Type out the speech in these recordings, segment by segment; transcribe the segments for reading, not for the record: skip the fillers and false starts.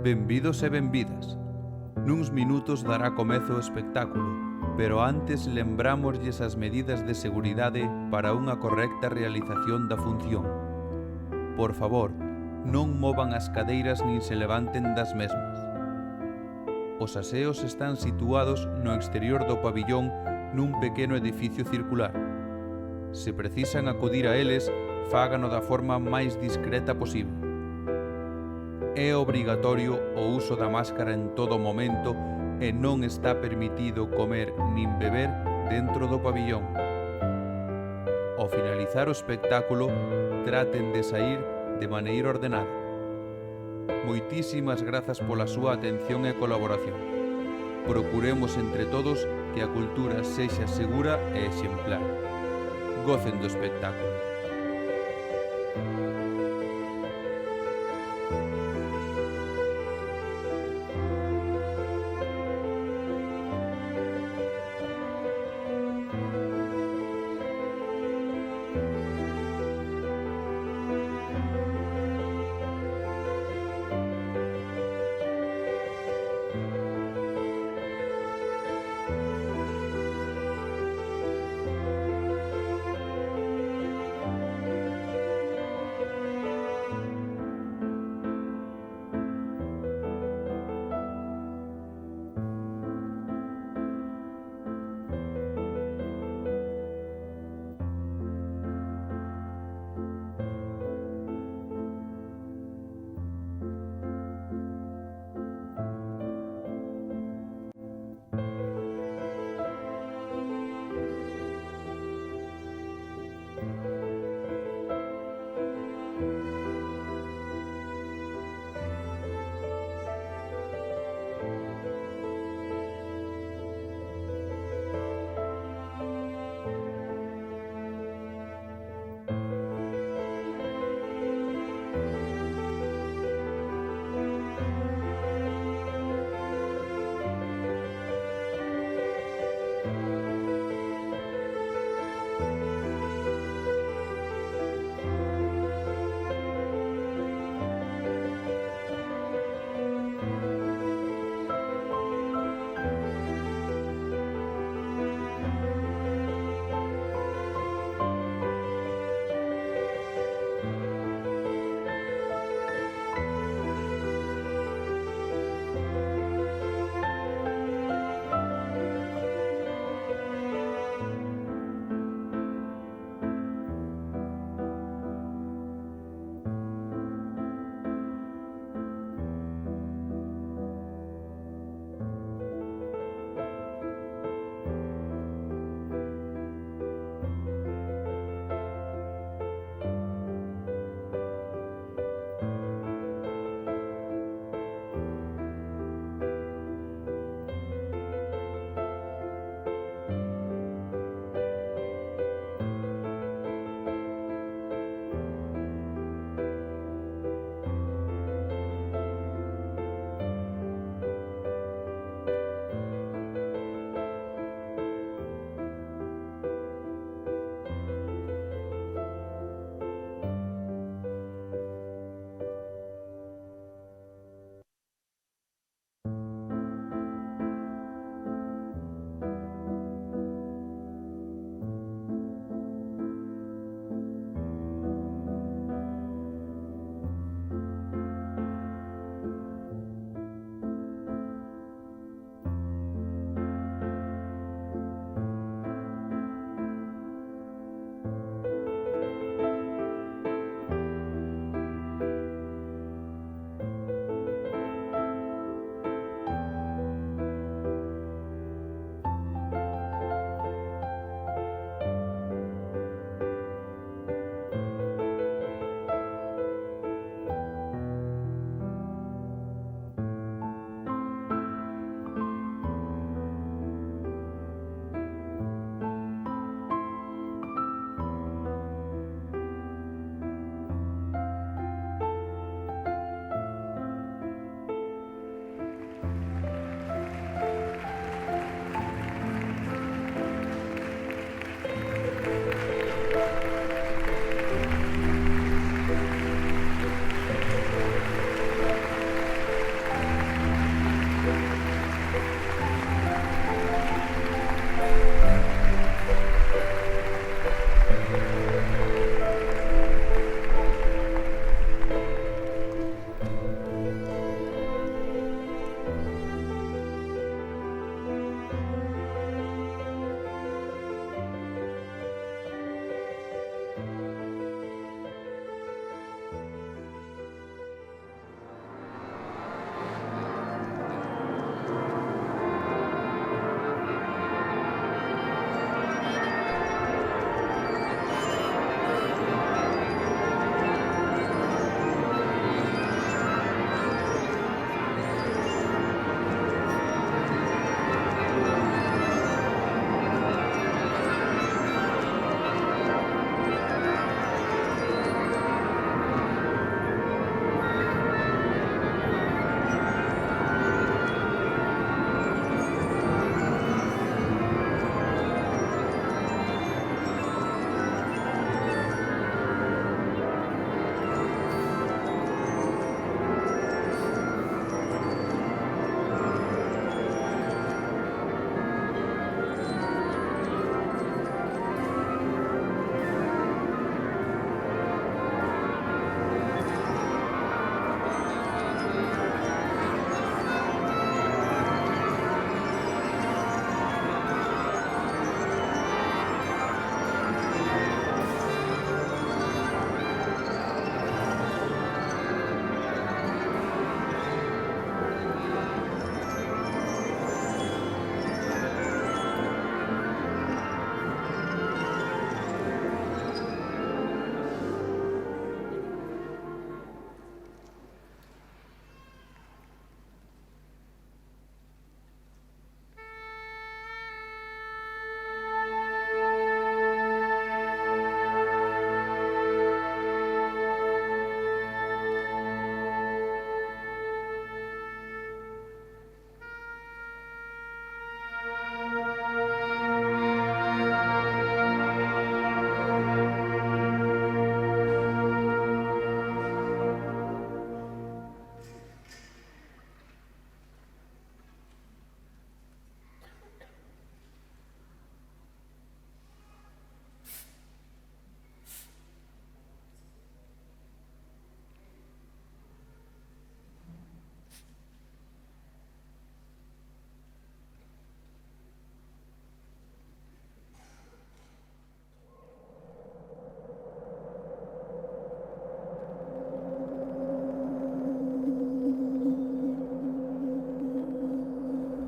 Benvidos e benvidas. Nuns minutos dará comezo o espectáculo, pero antes lembrámoslles as medidas de seguridade para unha correcta realización da función. Por favor, non movan as cadeiras nin se levanten das mesmas. Os aseos están situados no exterior do pabillón nun pequeno edificio circular. Se precisan acudir a eles, fágano da forma máis discreta posible. É obrigatorio o uso da máscara en todo momento e non está permitido comer nin beber dentro do pabillón. Ao finalizar o espectáculo, traten de saír de maneira ordenada. Moitísimas grazas pola súa atención e colaboración. Procuremos entre todos que a cultura sexa segura e exemplar. Gocen do espectáculo.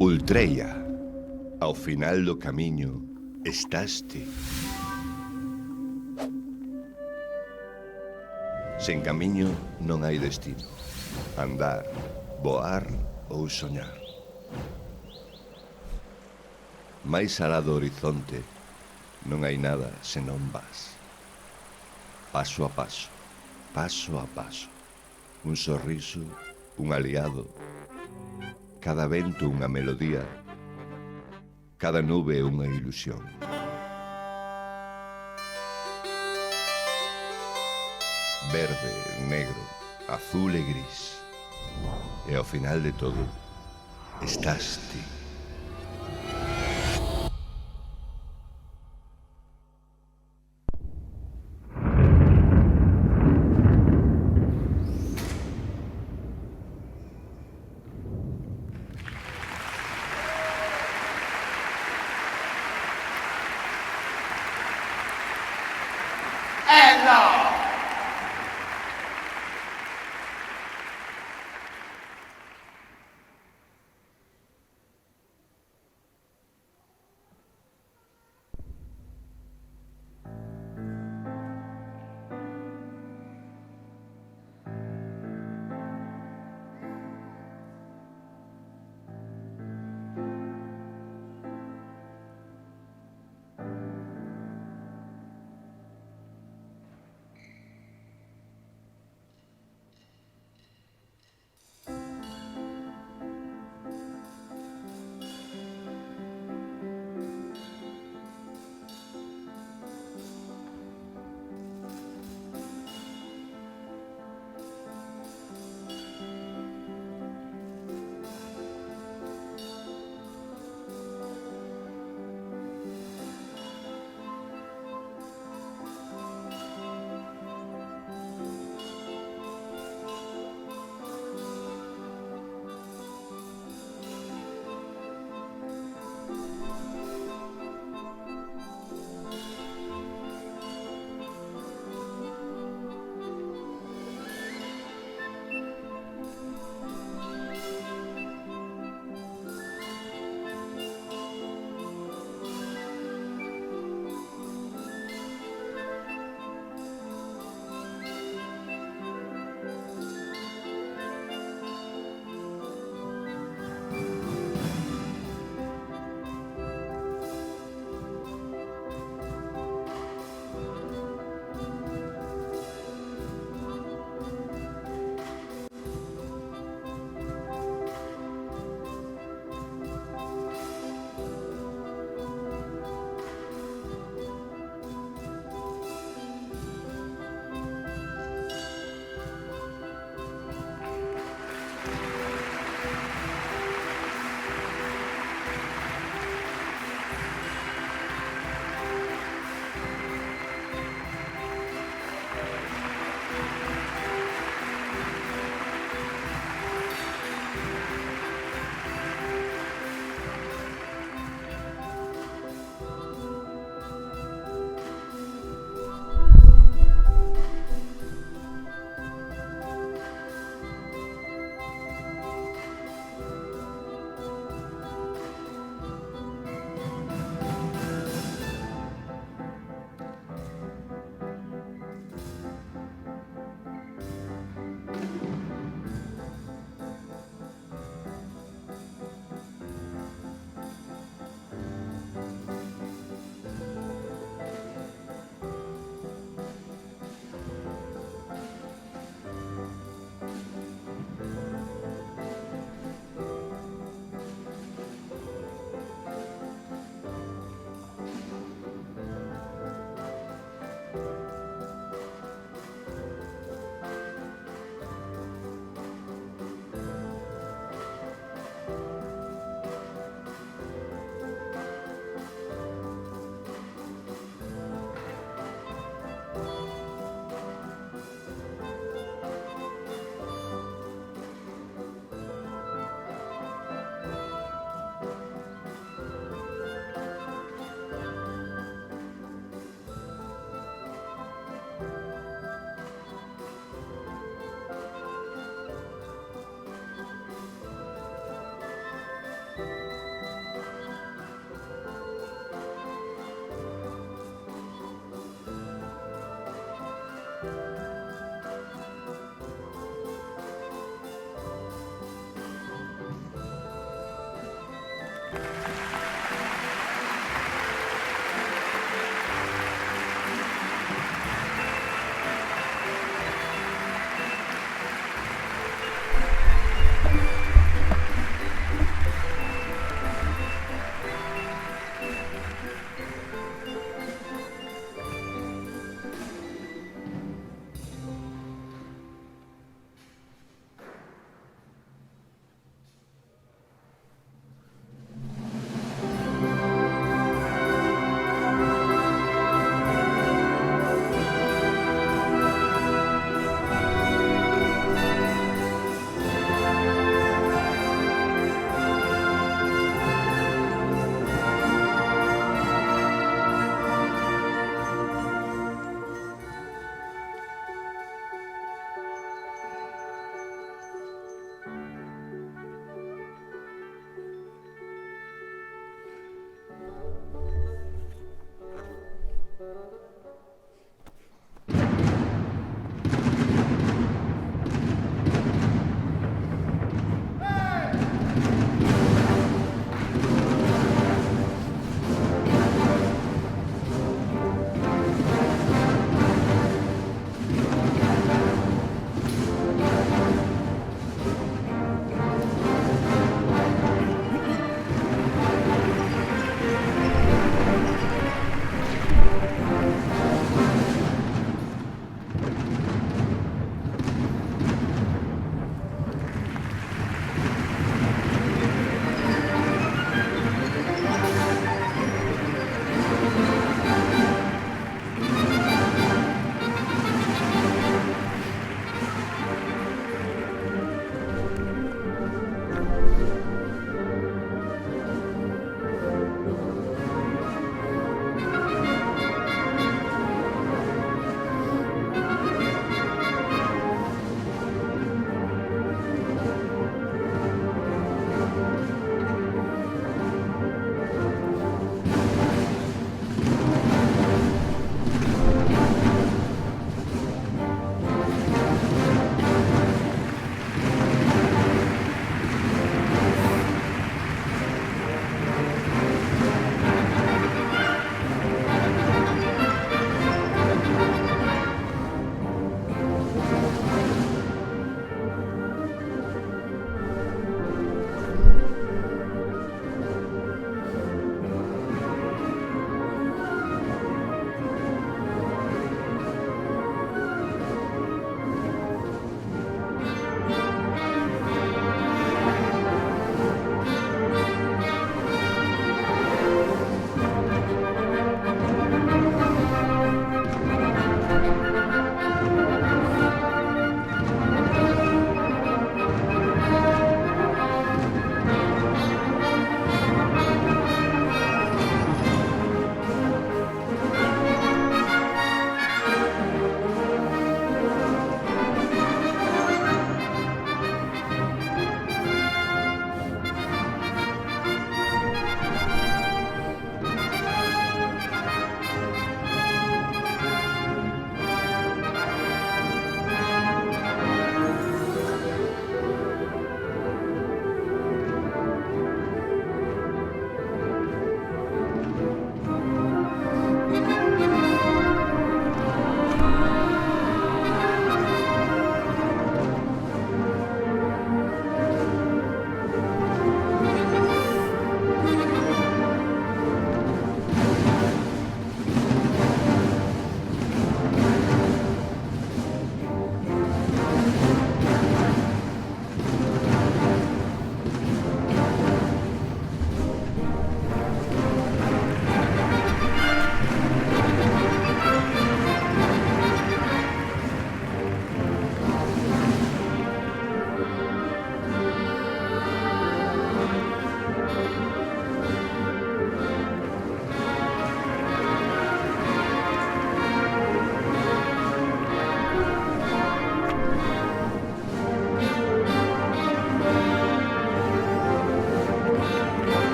Ultreia, ao final do camiño estás ti. Sen camiño non hai destino. Andar, voar ou soñar. Mais alá do horizonte non hai nada senón vas. Paso a paso, paso a paso. Un sorriso, un aliado. Cada vento unha melodía. Cada nube unha ilusión. Verde, negro, azul e gris. E ao final de todo, estás ti.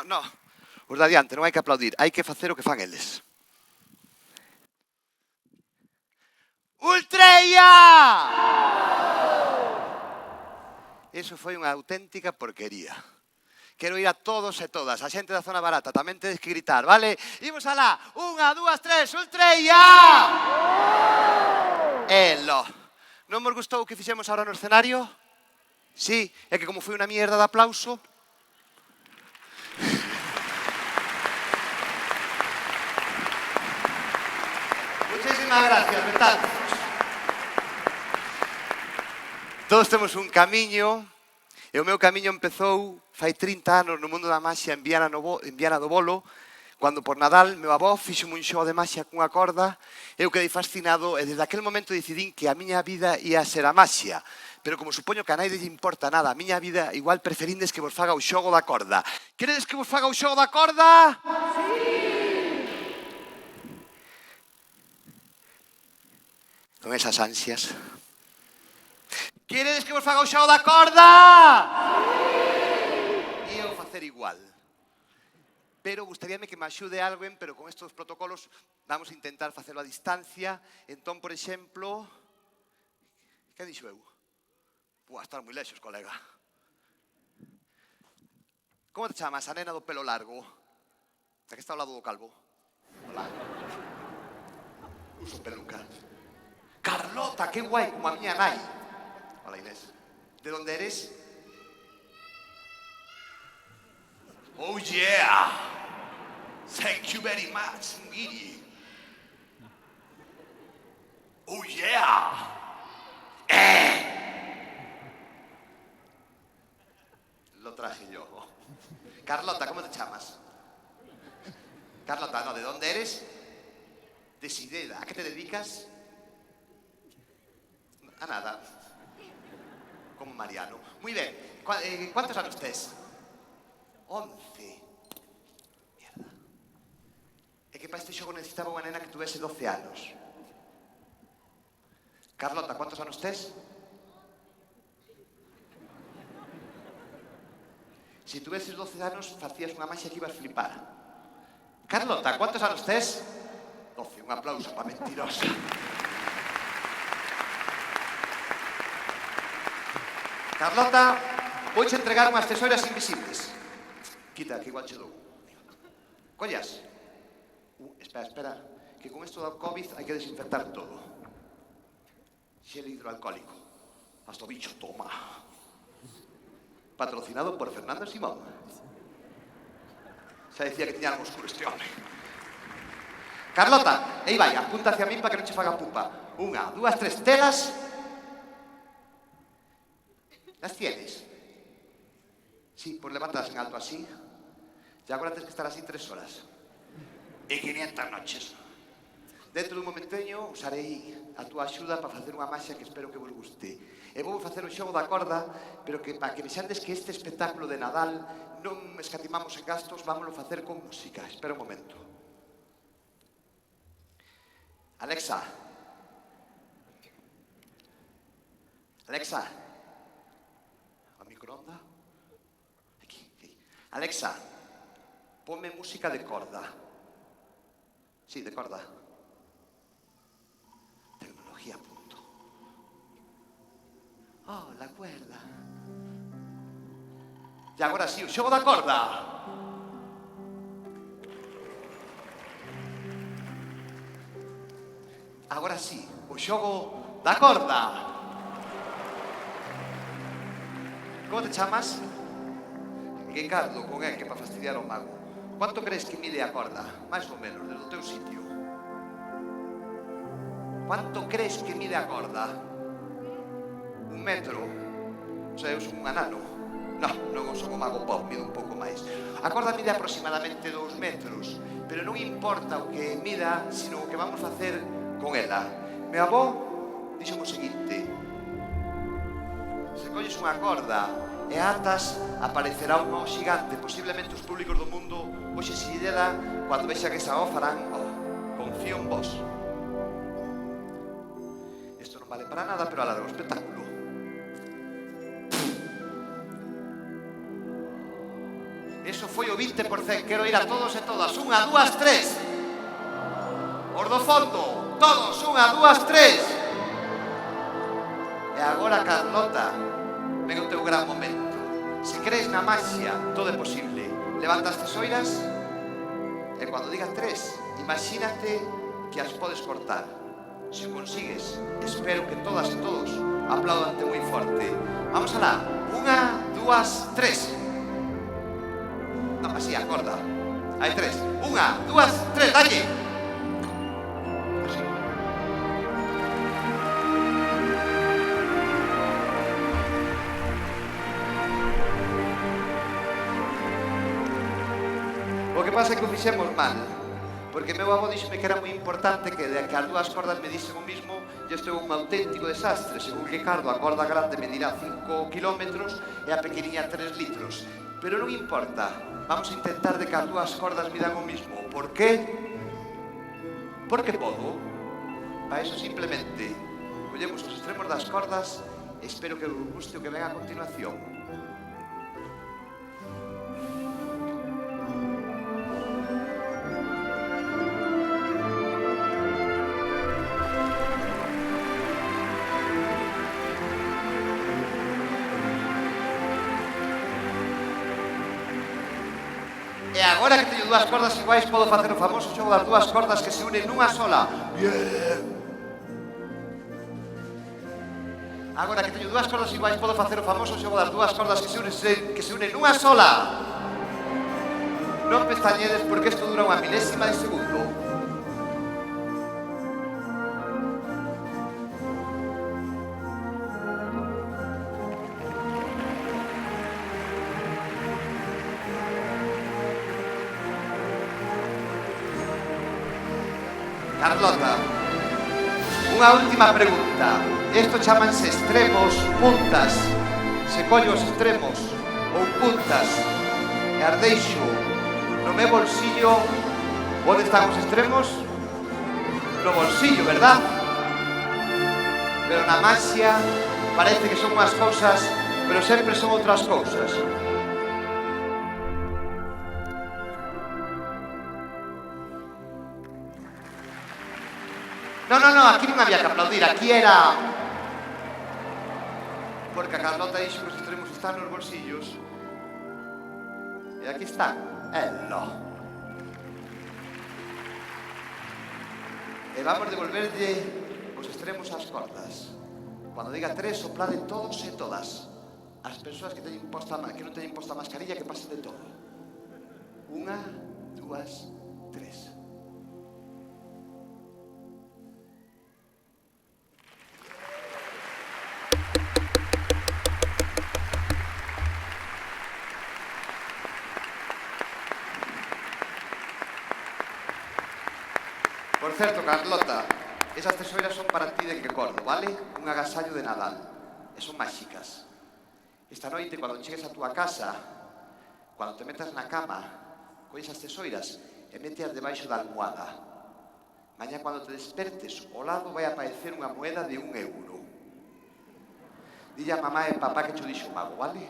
No. Os de adiante, non hai que aplaudir, hai que facer o que fan eles. Ultreia! Eso foi unha auténtica porquería. Quero ir a todos e todas, a xente da zona barata, tamén tedes que gritar, vale? Imos alá, 1, 2, 3, Ultreia! Elo. Non vos gustou o que fixemos ahora no escenario? Sí, é que como foi unha mierda de aplauso... Muchísimas gracias, betazos. Todos temos un camiño, e o meu camiño empezou fai 30 anos no mundo da maxia en Viana do Bolo, cando por Nadal meu avó fixome un xogo de maxia cunha corda, eu quedei fascinado e desde aquel momento decidín que a miña vida ia ser a maxia. Pero como supoño que a naide lle importa nada a miña vida, igual preferindes que vos faga o xogo da corda. Queredes que vos faga o xogo da corda? Con esas ansias. Queredes que vos faga o xogo da corda? Sí! Ío facer igual. Pero gustaríame que me axude alguén, pero con estes protocolos vamos a intentar facelo a distancia. Entón, por exemplo... Que dixo eu? Pua, estar moi lexos, colega. Como te chamas, a nena do pelo largo? A que está ao lado do calvo? Hola. Uso peluca. Carlota, que guai, como a miña nai. Hola, Inés. De onde eres? Oh, yeah! Thank you very much, Miri. Oh, yeah! Lo traje yo. Carlota, ¿cómo te llamas? Carlota, no, ¿de dónde eres? De Sideda. ¿A qué te dedicas? A nada. Como Mariano. Muy bien. ¿Cuántos años tienes? 11. Mierda. É que para este xogo necesitaba unha nena que tuvese 12 anos. Carlota, ¿cuántos anos tes? Si tuveses 12 anos, facías unha maxia que ibas flipar. Carlota, ¿cuántos anos tes? 12, un aplauso para mentirosa. Carlota, vouche entregar unhas tesouras invisibles. Quita, que igual che dou. Collas. Espera, que con isto do COVID hai que desinfectar todo. Xel hidroalcohólico. Hasta o bicho, toma. Patrocinado por Fernando Simón. Xa decía que tiña algo oscuro este home. Carlota, aí vai, apunta hacia min para que non che faga pupa. 1, 2, 3, telas. Las tienes? Sí, pues levantalas en alto así. Y agora tens que estar así 3 horas. E 500 noches. Dentro dun momenteño usarei a túa axuda para facer unha maxia que espero que vos guste. E vou facer o xogo da corda, pero que para que vexandes que este espectáculo de Nadal non escatimamos en gastos, vámoslo facer con música. Espera un momento. Alexa. Alexa. A microonda. Aquí. Alexa. Ponme música de corda. Sí, de corda. Tecnología, punto. Oh, la cuerda. E agora sí, o xogo da corda. Agora sí, o xogo da corda. Como te chamas? Ricardo, con E, que para fastidiar ao mago. Quanto crees que mide a corda? Mais ou menos, desde o teu sitio. Quanto crees que mide a corda? 1 metro? O sea, eu son un anano. Non son o mago pop, mide un pouco máis. A corda mide aproximadamente 2 metros, pero non importa o que mida, sino o que vamos facer con ela. Meu avó dixo o seguinte: se colles unha corda e atas, aparecerá un nó xigante. Posiblemente os públicos do mundo hoxe se lle cando vexan esa o farán, confío en vos. Isto non vale para nada, pero alarga o espectáculo. Eso foi o 20%. Quero ir a todos e todas. 1, 2, 3. Os do fondo. Todos. 1, 2, 3. E agora, Carlota, ven o teu gran momento. Se crees na maxia, todo é posible. Levanta as tesoiras e cando diga 3, imagínate que as podes cortar. Se o consigues, espero que todas e todos aplaudante moi forte. Vamos alá. 1, 2, 3. No, así, acorda. Hai 3. 1, 2, 3, dalle. Así. O que pasa é que o fixemos mal. Porque meu avó díxome que era moi importante que de que as dúas cordas me dixen o mismo e isto é un auténtico desastre. Según Ricardo, a corda grande medirá 5 kilómetros e a pequeniña 3 litros. Pero non importa, vamos a intentar de que as dúas cordas midan o mismo. Por qué? Porque podo. Para eso simplemente collemos os extremos das cordas e espero que vos guste o que ven a continuación. E agora que teño dúas cordas iguais podo facer o famoso xogo das dúas cordas que se unen nunha sola. Bien. Agora que teño dúas cordas iguais podo facer o famoso xogo das dúas cordas que se unen nunha sola. Non pestañedes porque isto dura unha milésima de segundo. Carlota, unha última pregunta. Isto chamanse extremos, puntas. Se collo os extremos ou puntas e as deixo no meu bolsillo, onde están os extremos? No bolsillo, verdad? Pero na maxia parece que son unhas cousas, pero sempre son outras cousas. No, aquí non había que aplaudir, aquí era... Porque a Carlota dixo que os extremos están nos bolsillos. E aquí están. E vamos devolverlle os extremos ás cordas. Cando diga 3, soplade todos e todas. As persoas que non teñen posta a mascarilla, que pasen de todo. 1, 2, 3. Por certo, Carlota, esas tesoiras son para ti de que cordo, vale? Un agasallo de Nadal. E son máxicas. Esta noite, cando chegues a túa casa, cando te metas na cama, colles as tesoiras e meteas debaixo da almohada. Mañá, cando te despertes, ao lado vai aparecer unha moeda de 1 euro. Dille a mamá e papá que cho dixo o mago, vale?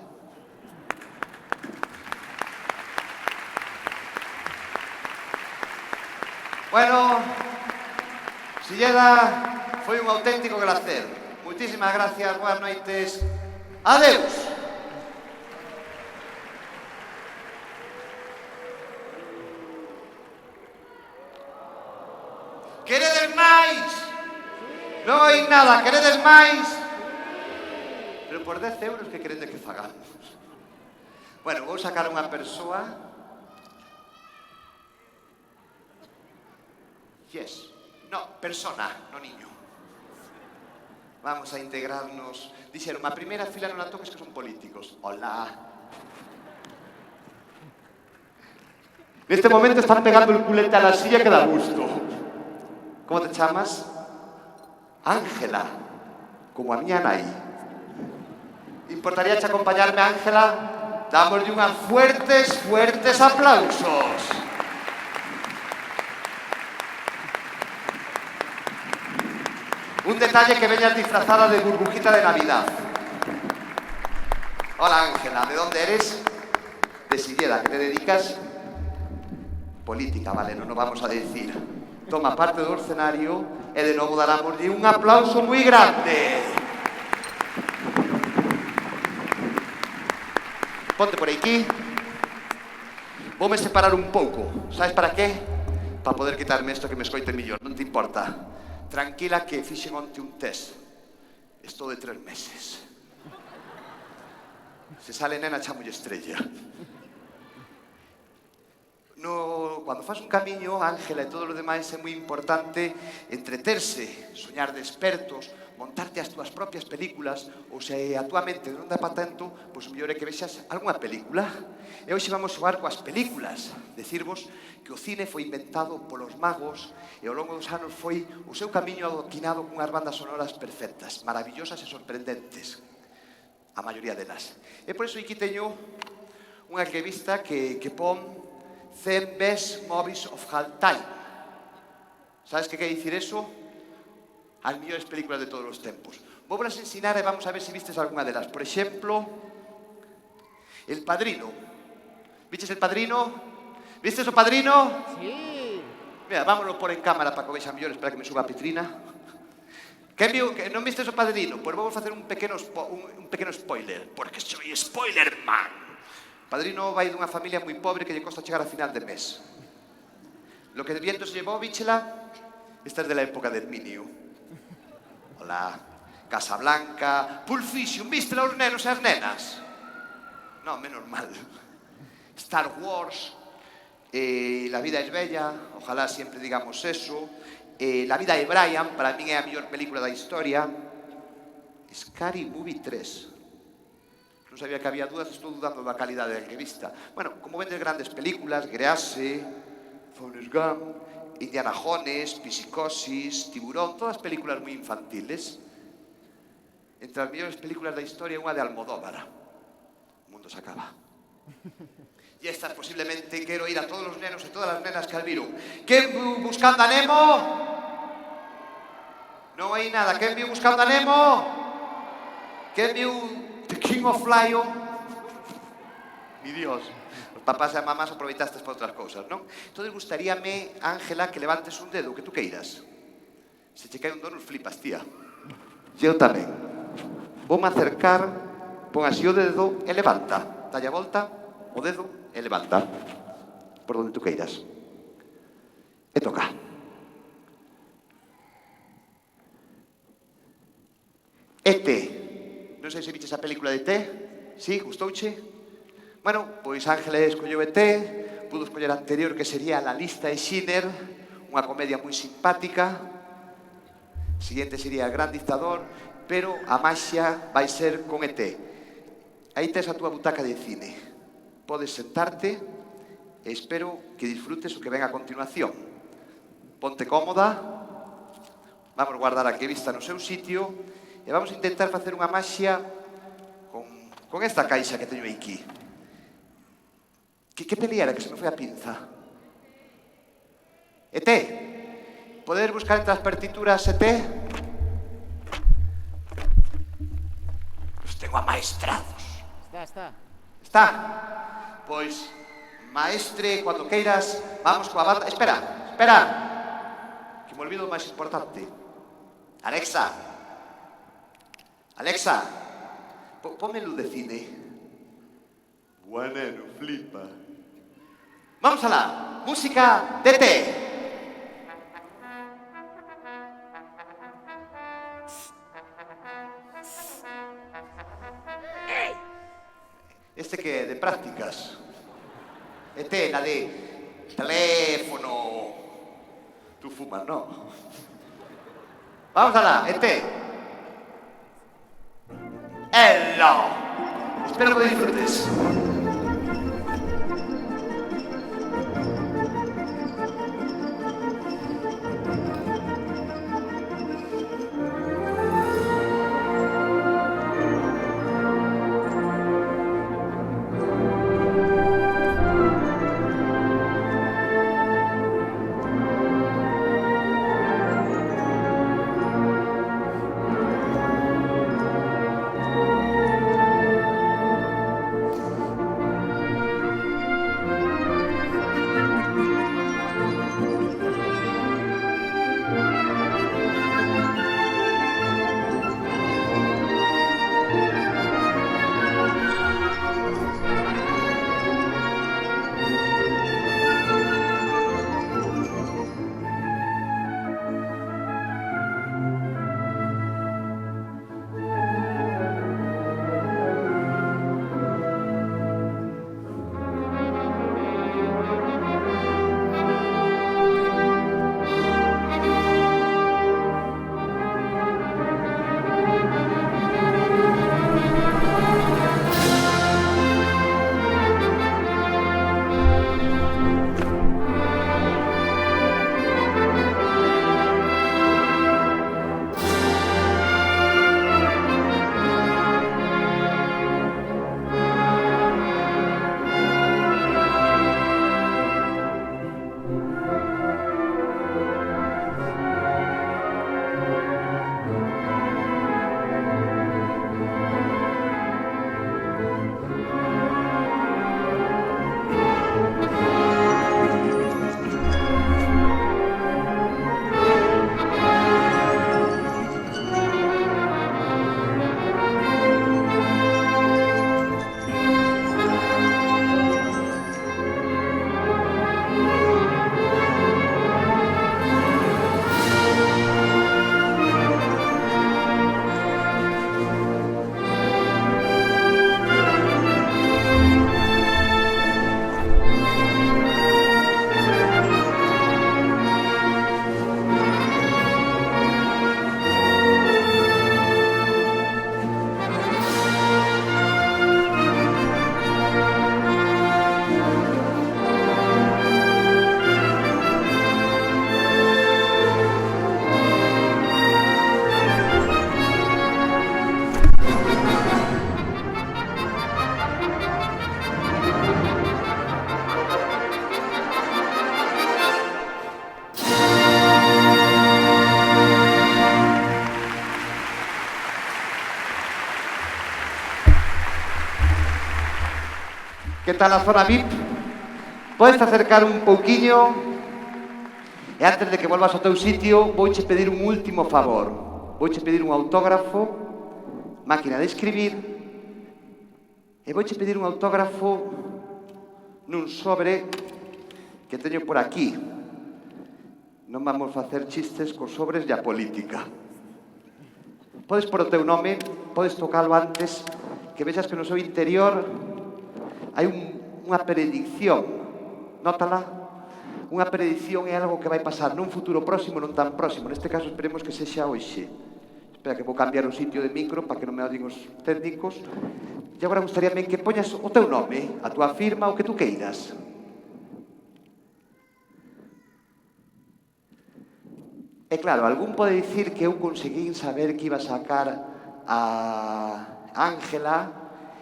Bueno, Silleda, foi un auténtico placer. Muchísimas gracias, boas noites. Adeus. Queredes máis? Non hai nada, queredes máis? Pero por 10 euros que queredes que fagamos? Bueno, vou sacar unha persoa. Yes. No, persona, no niño. Vamos a integrarnos. Dixeron, a primeira fila non la toques que son políticos. Hola. Neste momento están pegando el culete a la silla que da gusto. Como te chamas? Ángela. Como a miña nai. Importaríache acompañarme, Ángela? Dámoslle unhas fuertes aplausos. Un detalle que veñas disfrazada de burbujita de Navidad. Hola, Ángela, ¿de dónde eres? decidiera a que te dedicas, política, vale, non o vamos a decir. Toma parte do escenario e de novo darámoslle un aplauso moi grande. Ponte por aquí. Voume separar un pouco. Sabes para qué? Para poder quitarme isto que me escoite millón. Non te importa. Tranquila que fixen onte un test. Estou de 3 meses. Se sale nena, chamolle estrella. Cando faz un camiño, Ángela e todo o demais, é moi importante entreterse, soñar de expertos, montarte as túas propias películas, ou se a túa mente non dá pa tanto, pois mellor é que vexas algunha película. E hoxe vamos xogar coas películas. Decirvos que o cine foi inventado polos magos e ao longo dos anos foi o seu camiño adoquinado cunhas bandas sonoras perfectas, maravillosas e sorprendentes, a maioría delas. E por iso aquí teño unha revista que pon 100 Best Movies of All Time. Sabes que quer dicir eso? As mellores películas de todos os tempos. Vou vos ensinar e vamos a ver se vistes algunha delas. Por exemplo, El Padrino. Viches El Padrino? Vistes o Padrino? Sí. Mira, vámonos por en cámara para que o vexan mellor. Espera que me suba a Petrina. Que non vistes o Padrino? Pois vamos facer un pequeno spoiler, porque soy spoiler man. Padrino vai dunha familia moi pobre que lle costa chegar a final de mes. Lo que el viento se llevó, bichela, esta es de la época del Minio. Hola, Casablanca, Pulp Fiction, viste los nenos e as nenas? No, menos mal. Star Wars, La vida es bella, ojalá siempre digamos eso. La vida de Brian, para min é a mellor película da historia. Scary Movie 3. Non sabía que había dudas, estou dudando da calidade da revista. Bueno, como vendes grandes películas, Grease, Forrest Gump, Indiana Jones, Psicosis, Tiburón, todas películas moi infantiles. Entre as mellores películas da historia, unha de Almodóvar. O mundo se acaba. E estas posiblemente quero ir a todos os nenos e todas as nenas que as viron. Quen viu Buscando a Nemo? Non hai nada. Quen viu Buscando a Nemo? Quen viu The King of Lion? Mi Dios. Os papás e as mamás aproveitastes para outras cousas, non? Entón, gustaríame, Ángela, que levantes un dedo, que tú queiras. Se che cae un donus, flipas, tía. E eu tamén. Voume acercar, pon así o dedo e levanta. Dalle a volta, o dedo e levanta. Por donde tú queiras. E toca. E.T. Non sei se viches a película de E.T. Sí, gustouche? Bueno, pois Ángeles escolleu E.T., pudo escoller a anterior, que sería La lista de Schindler, unha comedia moi simpática. O siguiente sería El gran dictador, pero a maxia vai ser con E.T. Aí tes a túa butaca de cine. Podes sentarte e espero que disfrutes o que ven a continuación. Ponte cómoda, vamos guardar a revista no seu sitio e vamos a intentar facer unha maxia con esta caixa que teño aquí. Que peli era que se me foi a pinza? E.T. Poder buscar entre as partituras E.T.? Os tengo amaestrados. Está. Está? Pois, maestre, cando queiras, vamos coa banda. Espera. Que me olvido o máis importante. Alexa, ponme luz de cine. Guaneno, flipa. Vamos alá, música de E.T. Este que é de prácticas. E.T., la de teléfono. Tú fumas, ¿no? Vamos alá, E.T. Hello. Espero que disfrutes. que está na zona VIP. Podes acercar un pouquiño. E antes de que volvas ao teu sitio, vouche pedir un último favor. Vouche pedir un autógrafo, máquina de escribir, e vouche pedir un autógrafo nun sobre que teño por aquí. Non vamos facer chistes cos sobres e a política. Podes por o teu nome, podes tocalo antes, que vexas que no seu interior hai unha predicción. Nótala? Unha predicción é algo que vai pasar nun futuro próximo, non tan próximo. Neste caso esperemos que sexa hoxe. Espera que vou cambiar o sitio de micro para que non me odien os técnicos. E agora gustaríame que poñas o teu nome, a tua firma, o que tú queiras. E claro, algún pode dicir que eu conseguín saber que iba a sacar a Ángela,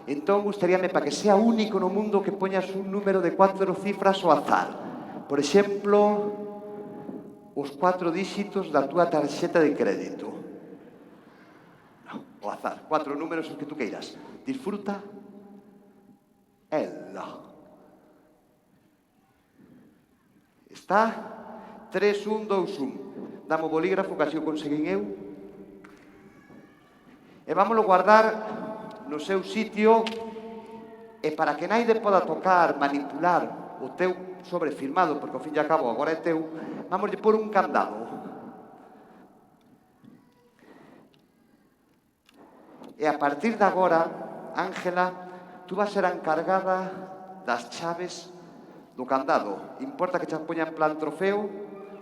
entón gustaríame para que sea único no mundo que poñas un número de 4 cifras ao azar. Por exemplo, os 4 díxitos da túa tarxeta de crédito. Non, ao azar, 4 números os que tú queiras. Disfruta. Ela. Está? 3, 1, 2, 1. Dame o bolígrafo, que así o conseguín eu. E vámoslo guardar no seu sitio, e para que naide poda tocar, manipular o teu sobre firmado, porque ao fin e ao cabo agora é teu, vámoslle pôr un candado. E a partir de agora, Ángela, tú vas ser a encargada das chaves do candado. Importa que xa poña en plan trofeo,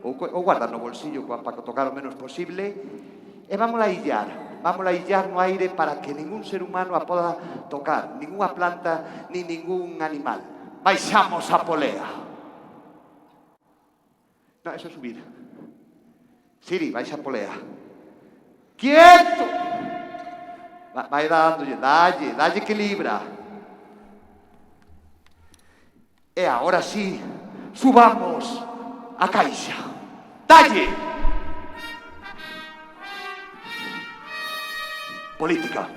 ou guarda no bolsillo para tocar o menos posible, e vámola a illar no aire para que ningún ser humano a poda tocar, ninguna planta, ni ningún animal. Baixamos a polea. Non, eso é subir. Siri, baixa a polea. ¡Quieto! Vai dándolle, dalle equilibra. E agora sí, subamos a caixa. ¡Dalle! Política.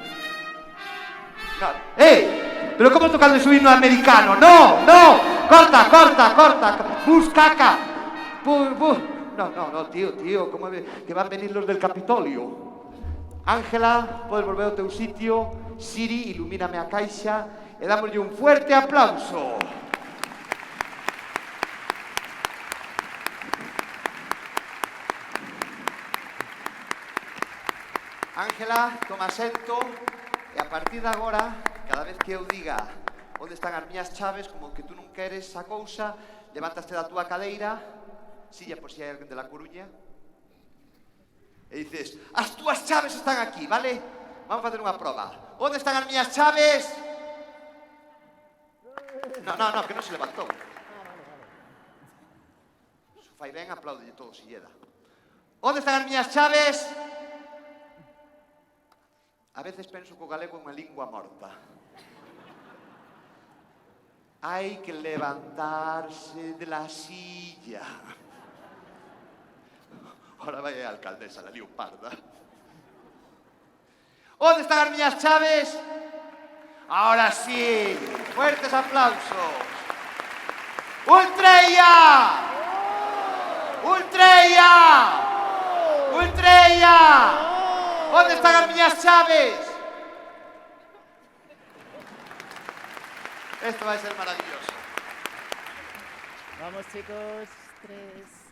No. Pero como tocando su himno americano? ¡No! ¡Corta! ¡Buscaca! No, tío, ¿cómo que van a venir los del Capitolio? Ángela, podes volver ao teu sitio. Siri, ilumíname a caixa e dámoslle un fuerte aplauso. Ángela, toma asento, e a partir de agora, cada vez que eu diga onde están as miñas chaves, como que tú non queres a cousa, levantaste da túa cadeira, silla por si hai alguén de La Coruña, e dices, as túas chaves están aquí, vale? Vamos a facer unha proba. Onde están as miñas chaves? No, que non se levantou. Se fai ben, apláudelle todo, Silleda. Onde están as miñas chaves? A veces penso que o galego é unha lingua morta. Hai que levantarse de la silla. Ahora vai a alcaldesa, la lío parda. Onde están as miñas chaves? Ahora sí, fuertes aplausos. ¡Ultreia! ¡Ultreia! ¡Ultreia! ¿Dónde están as miñas chaves? Esto va a ser maravilloso. Vamos, chicos. 3.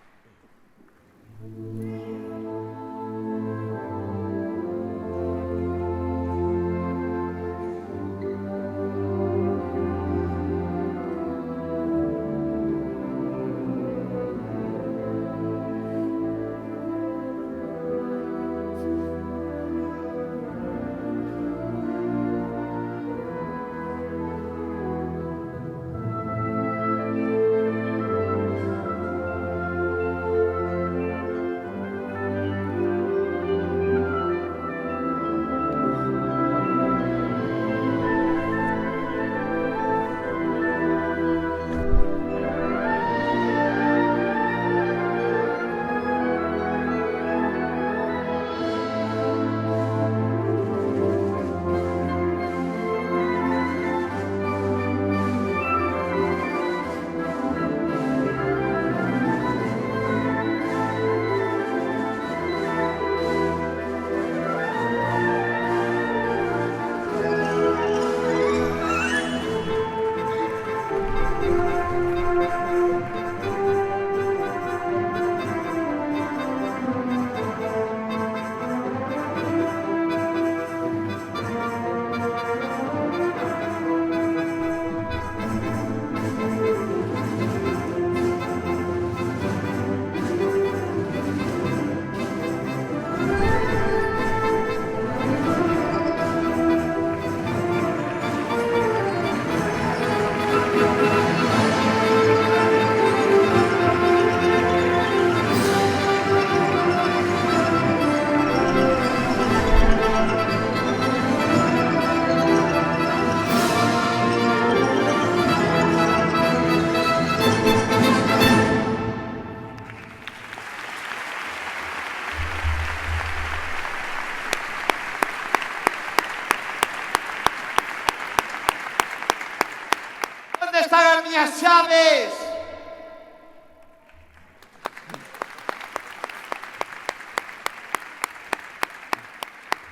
chavales!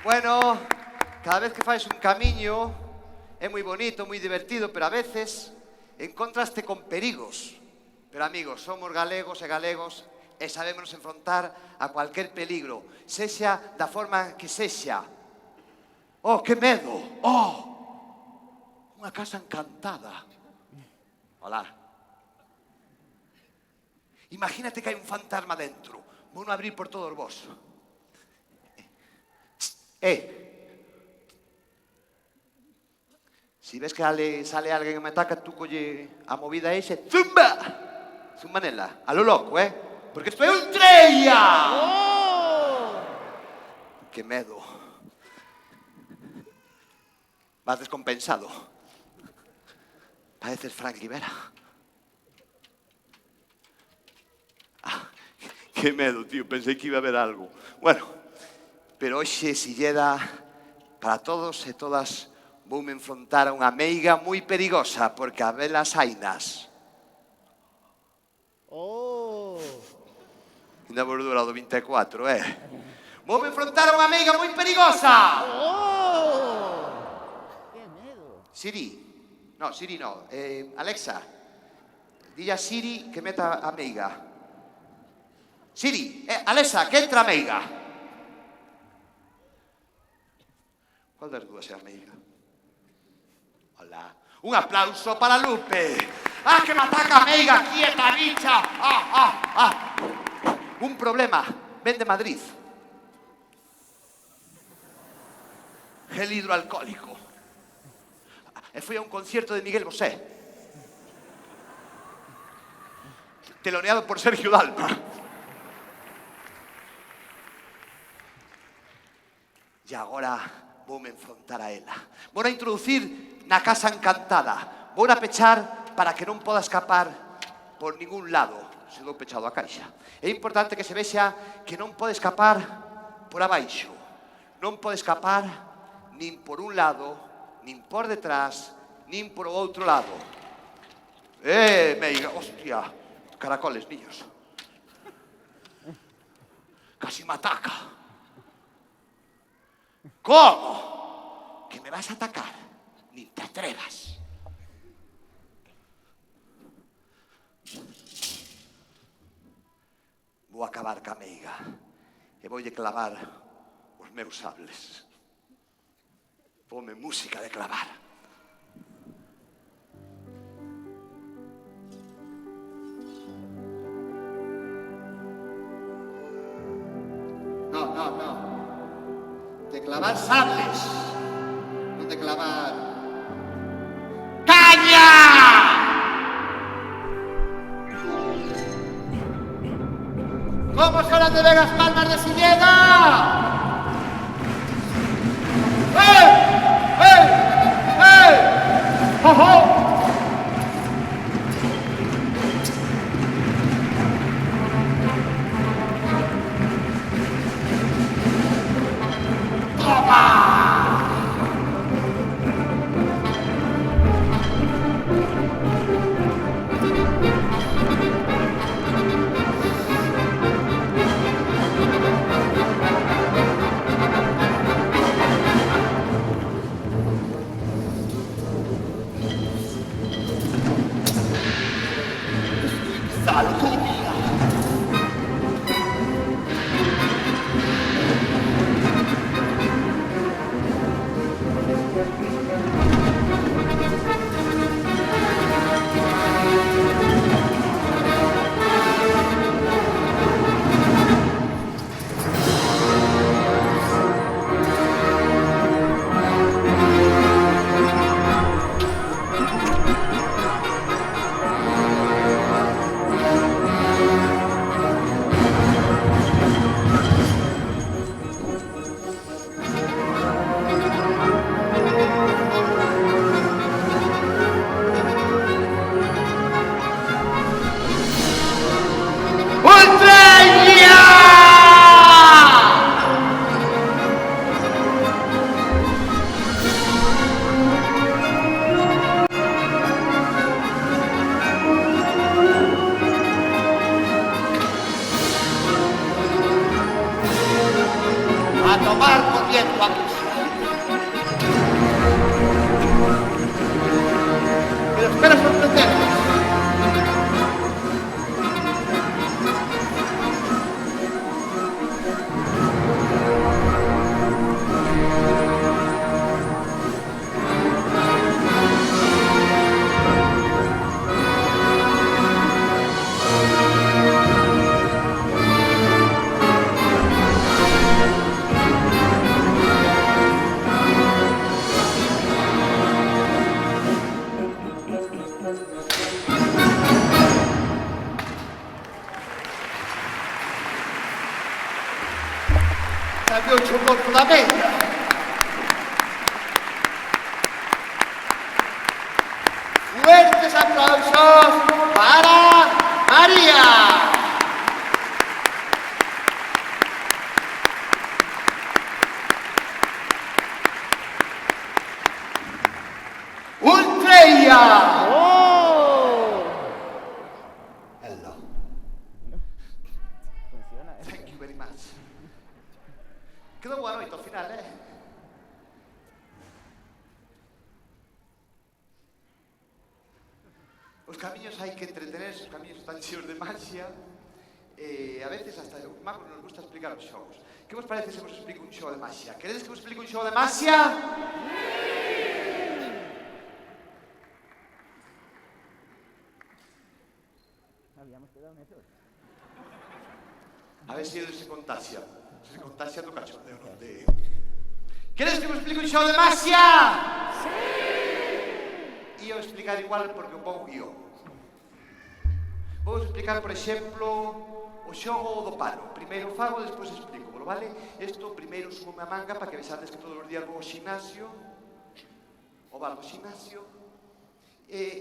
Bueno, cada vez que fais un camiño é moi bonito, moi divertido, pero a veces encontraste con perigos. Pero amigos, somos galegos e sabemos enfrontar a cualquier peligro, sexa da forma que sexa. Oh, que medo! Oh! Unha casa encantada. Hola. Imagínate que hai un fantasma dentro. Vou non abrir por todos vos. Si ves que sale alguén e me ataca, tú colle a movida ese, zumba! Zumba nela, a lo loco, Porque isto é un treia! Que medo. Vas descompensado. Pareces Frank Rivera. Que medo, tío, pensei que iba a haber algo. Bueno, pero hoxe, si lle dá para todos e todas, voume enfrontar a unha meiga moi perigosa, porque a velas hainas. Ainda bordura do 24, Voume enfrontar a unha meiga moi perigosa! ¡Qué medo! Siri. No, Siri no. Alexa, dille a Siri que meta a meiga. Siri, Alexa, que entra a meiga. Cual das dúas é a meiga? Hola. Un aplauso para Lupe. Que me ataca a meiga, quieta, bicha. Un problema, ven de Madrid. Gel hidroalcohólico. E fui a un concierto de Miguel Bosé. Teloneado por Sergio Dalma. E agora voume enfrontar a ela. Vou a introducir na casa encantada. Vou a pechar para que non poda escapar por ningún lado. Se dou pechado a caixa. É importante que se vexa que non pode escapar por abaixo. Non pode escapar nin por un lado, nin por detrás, nin por o outro lado. Meiga, hostia, caracoles, niños. Casi me ataca. ¿Cómo? ¿Que me vas a atacar? Ni te atrevas. Vou acabar ca meiga e voulle clavar os meus sables. Pome música de clavar. No. De clavar sables, non de clavar... ¡Caña! ¿Cómo son las de Vegas Palmas de Silleda? ¡Ojo! dentro, vamos. Pero espera sorprendernos. Salió un mozo da venda. Fuertes aplausos para María. Ultreia. Hello. Thank you very much. Quedou boa noite ao final, Os camiños hai que entretenerse, os camiños están cheos de magia. A veces hasta os magos nos gusta explicar os xogos. Que vos parece se vos explico un xogo de magia? Queredes que vos explique un xogo de magia? A ver se eles se contaxian. Se contaxian do cachondeo, non de... Queredes que vos explique un xogo de magia? Sí! Ia explicar igual porque un pouco guión. Vou explicar, por exemplo, o xogo do pano. Primeiro fago, despois explico, vale? Isto primeiro subo a manga para que vexades que todos os días vou ao ximnasio. O bar do ximnasio.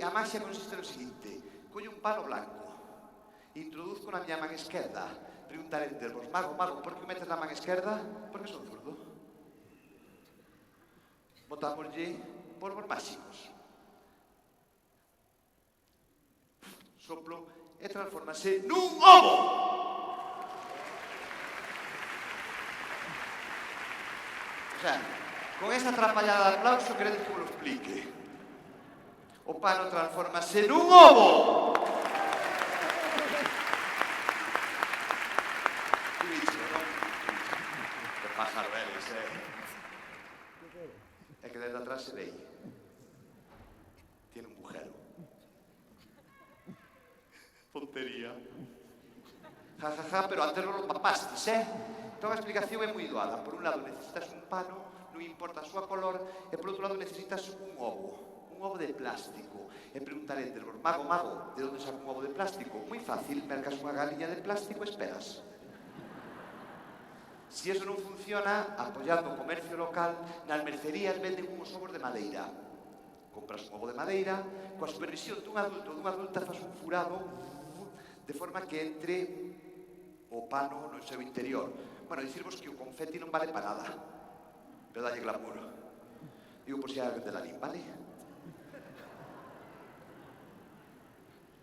A magia consiste no seguinte. Collo un pano blanco. Introduzco na miña man esquerda. Preguntaré vos, mago, por que metes na man esquerda? Porque son zurdo. Botámoslle polvos máxicos. Soplo e transformase nun ovo. O sea, con esta atrapallada de aplauso queredes que me lo explique. O pano transformase nun ovo. Pájaro eres, É que desde atrás se ve. Tiene un agujero. Tontería. Ja, ja, ja, pero antes non lo papastes, Entón a explicación é moi doada. Por un lado necesitas un pano, non importa a súa color, e por outro lado necesitas un ovo de plástico. E preguntaré vos, mago, de onde saca un ovo de plástico? Moi fácil, mercas unha galiña de plástico e esperas. Si eso non funciona, apoyando o comercio local, nas mercerías venden uns ovos de madeira. Compras un ovo de madeira, coa supervisión dun adulto ou dunha adulta faz un furado de forma que entre o pano no seu interior. Bueno, dicirvos que o confeti non vale para nada, pero dalle glamour. Digo por si hai alguén de la LIM, vale?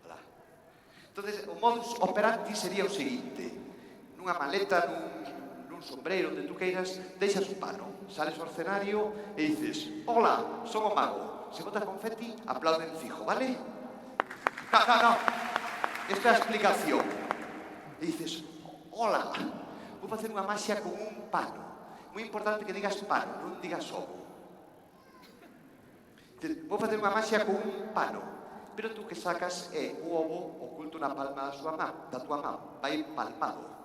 Alá. Entonces, o modus operandi sería o seguinte. Nunha maleta, nun sombreiro, onde tú queiras, deixas un pano, sales ao escenario e dices: hola, son o mago. Se bota confeti, aplauden fijo, vale? No. Esta é a explicación. E dices: hola, vou facer unha maxia con un pano. Moi importante que digas pano, non digas ovo. Vou facer unha maxia con un pano, pero tú que sacas é o ovo oculto na palma da tua man, vai palmado.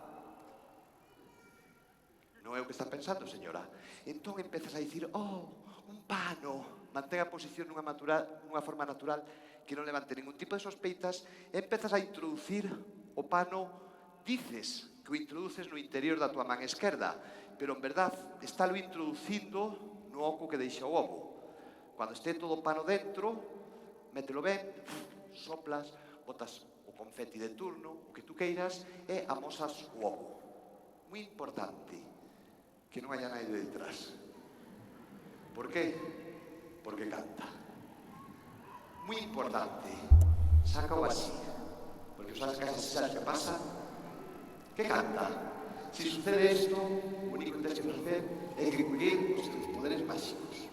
Non é o que está pensando, señora. Entón empezas a dicir: oh, un pano. Mantén a posición nunha forma natural que non levante ningún tipo de sospeitas e empezas a introducir o pano. Dices que o introduces no interior da tua man esquerda, pero en verdad está lo introducindo no oco que deixa o ovo. Cando este todo o pano dentro, mételo ben, soplas, botas o confeti de turno, o que tú queiras, e amosas o ovo. Moi importante que non haya nadie detrás. Por qué? Porque canta. Moi importante. Sácao así. Porque sabes que pasa? Que canta. Si sucede esto, o único que tens que facer é que collir os teus poderes máxicos.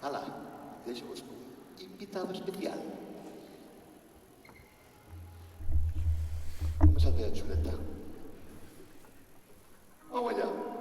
Alá, deixo vos con invitado especial. Como se hace a chuleta? Vamos allá.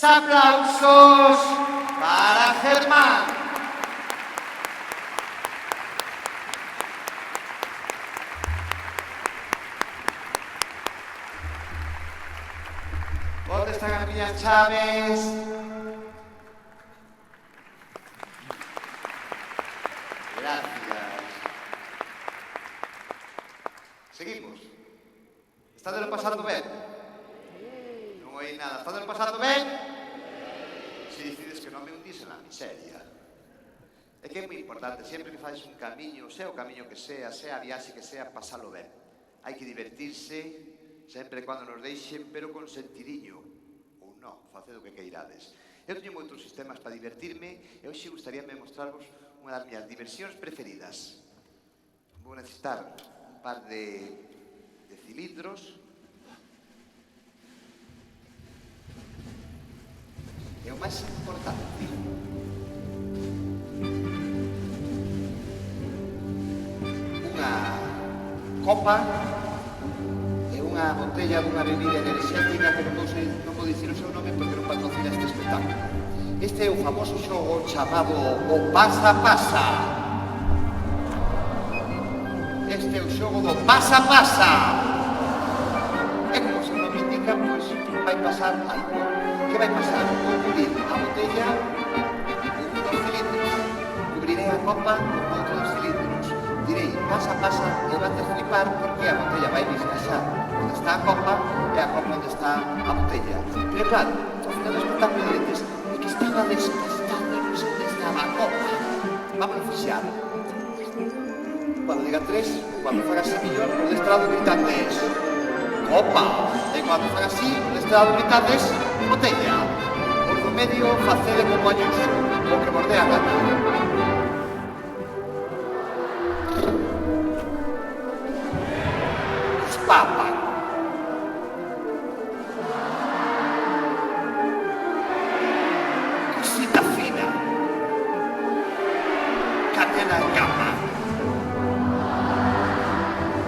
Aplausos para Germán. ¿Dónde están as miñas chaves? Gracias. Seguimos. Estádelo pasando ben? Non oí nada. Estádelo pasando ben? Si decides que non me hundís en la miseria. É que é moi importante, sempre que faz un camiño, sea o camiño que sea a viaxe que sea, pasalo ben. Hai que divertirse, sempre cando nos deixen, pero con sentidiño. Ou non, faced o que queirades. Eu teño moitos sistemas para divertirme e hoxe gustaríame mostrarvos unha das miñas diversións preferidas. Vou necesitar un par de cilindros. É o máis importante. Unha copa e unha botella dunha bebida enerxética que non vou dicir o seu nome porque non patrocina este espectáculo. Este é o famoso xogo chamado o pasa-pasa. Este é o xogo do pasa-pasa. E como o seu nome indica, pois vai pasar algo. Que vai pasar? Vou cubrir a botella con dos cilindros. Cubriré a copa con outros cilindros. Direi, pasa, pasa, e vai a flipar porque a botella vai descaixar onde está a copa e a copa onde está a botella. Pero claro, ao final do espectáculo diretes, é que estaba desgastada, non sei onde estaba a copa. Vamos a fixar. Cuando diga 3, cuando faga así millón, por deste lado gritades copa. E cuando faga así, por deste lado gritades botella. Por do medio, facede como Ayuso, o que mordea a gata. Os papa. Cosita fina. Canela en cama.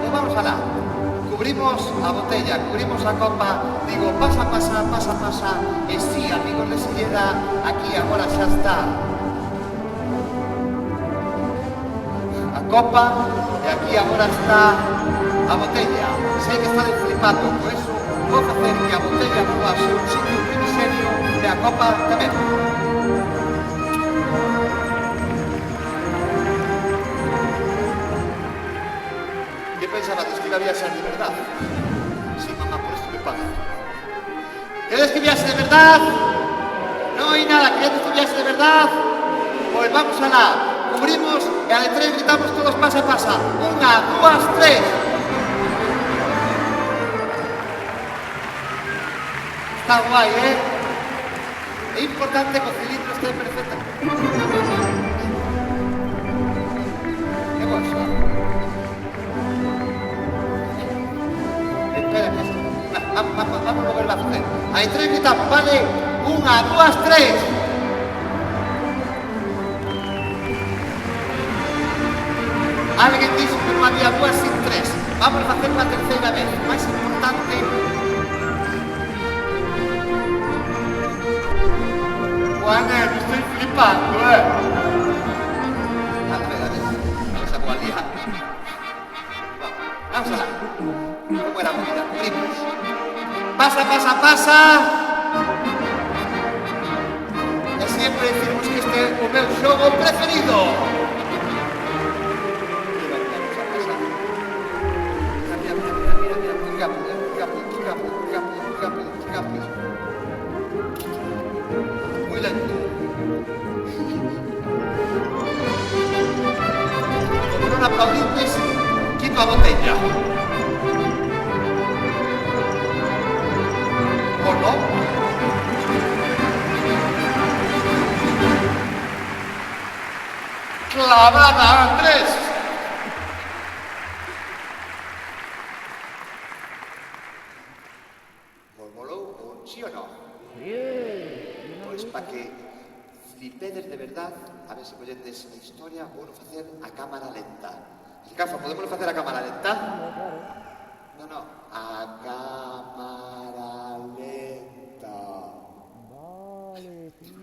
E vamos alá. Cubrimos a botella, cubrimos a copa, digo, pasa, pasa, pasa, pasa, e sí, amigos de Silleda, aquí agora xa está a copa, e aquí agora está a botella. Sei que está flipando, por eso vou facer que a botella vou a ser un sitio primiserio e a copa tamén. Que pensabades que iba a viaxar de verdad? Sí, mamá, por esto me paga. ¿Queréis que viaxe de verdad? No hay nada, ¿queréis que viaxe de verdad? Pues vamos alá, cubrimos e a de 3 gritamos todos pasa, pasa. 1, 2, 3. Está guai, É importante que o cilindro este perfecto. Que gozo. Espera, vamos a volver a hacer. Aí 3 gritamos, vale? 1, 2, 3. Alguén dixo que non había 2 sin 3. Vamos a facer unha terceira vez. Mais importante. Juanen, estoy flipando, A ver. Vamos a guardiar. Vamos alá. Como era a movida, cubrimos. Pasa, pasa, pasa. E sempre decimos que este é o meu xogo preferido. Mira, rápido. Muy lento. Como non aplaudites, quito a botella. ¿O no? clavada, Andrés. Molou, sí ou non? Pois para que flipedes de verdad, a ver se colledes a historia, vou facer a cámara lenta. Ricafa, podemos facer a cámara lenta? No, a cámara lenta. Vale, tío.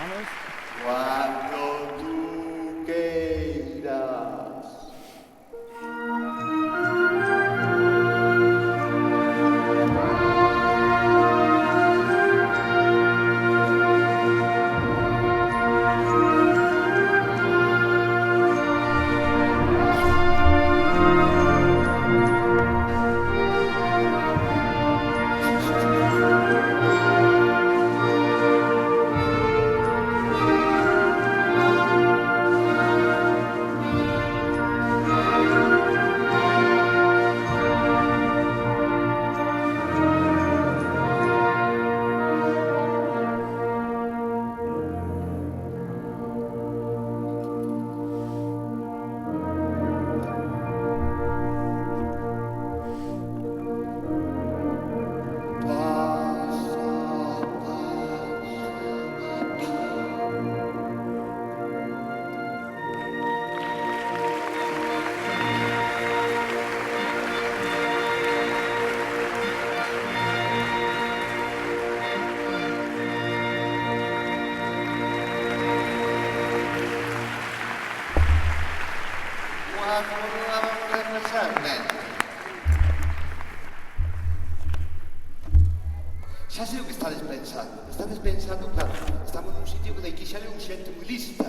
Vamos. Cuando tú queiras. Xa sei o que estades pensando. Estades pensando, claro, estamos nun sitio que daqui sale un xente moi lista.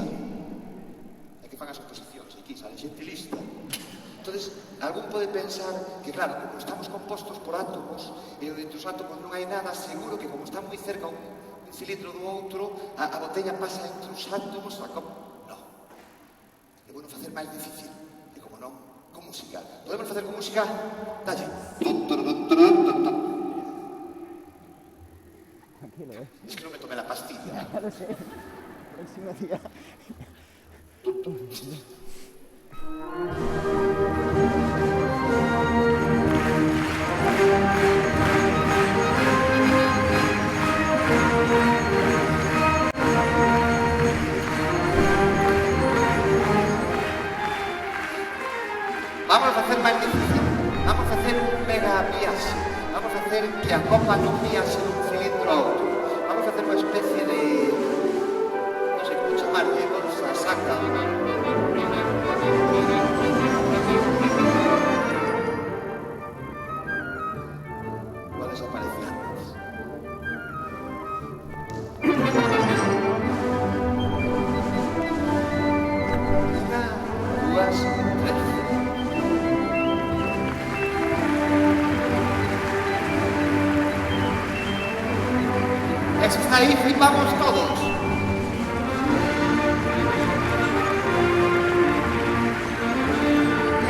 É que fan as oposicións, aquí sale xente lista. Entonces, algún pode pensar que, claro, como estamos compostos por átomos, e dentro dos átomos non hai nada, seguro que como está moi cerca un cilindro do outro, a botella pasa entre os átomos, No. É bueno facer máis difícil. E como non, con música. Podemos facer con música? Dalle. Tranquilo, Es que non me tomé la pastilla. Ya lo sé. Próximo día. Vamos a facer máis difícil. Vamos a facer un mega viaxe. Vamos a hacer que a copa non viaxe dun cilindro a outro. Vamos a hacer unha especie de... non sei como chamarlle, bolsa, saca. Igual desaparece antes. Una, dúas, tres. Eso está aí, flipamos todos.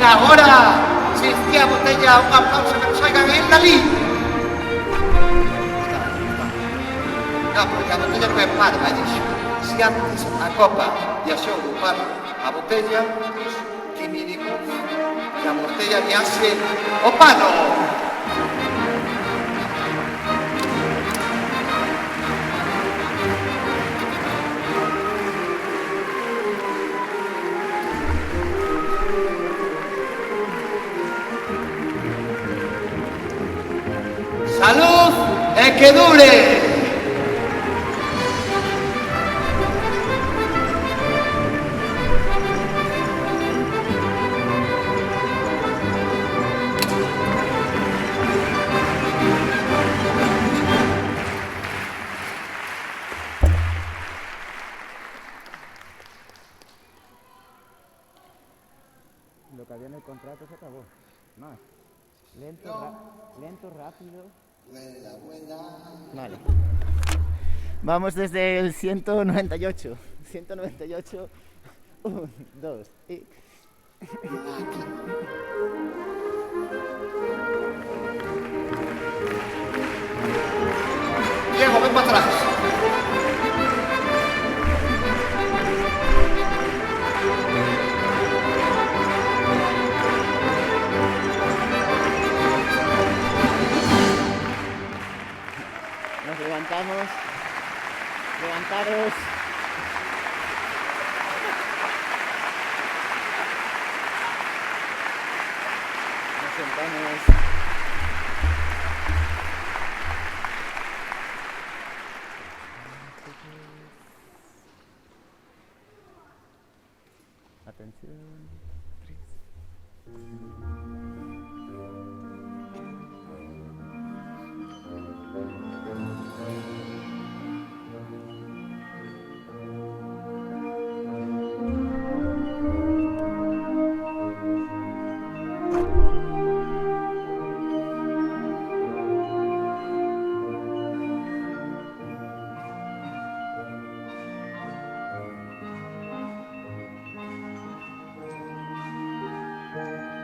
E agora, se este a botella, un aplauso que nos oigan en Dalí. No, porque a botella non é parva, dixo. Se antes a copa viaxou do par a botella, pues, que mínimo que a botella viaxe o pano. ¡Salud! ¡E que dure! Lo que había en el contrato se acabó. Más. Lento, lento, rápido. Vuela, vuela. Vale. Vamos desde el 198. 198. 1, 2 y... Diego, ven para atrás. sentamos. Levantaros. Nos sentamos. Atención. 3.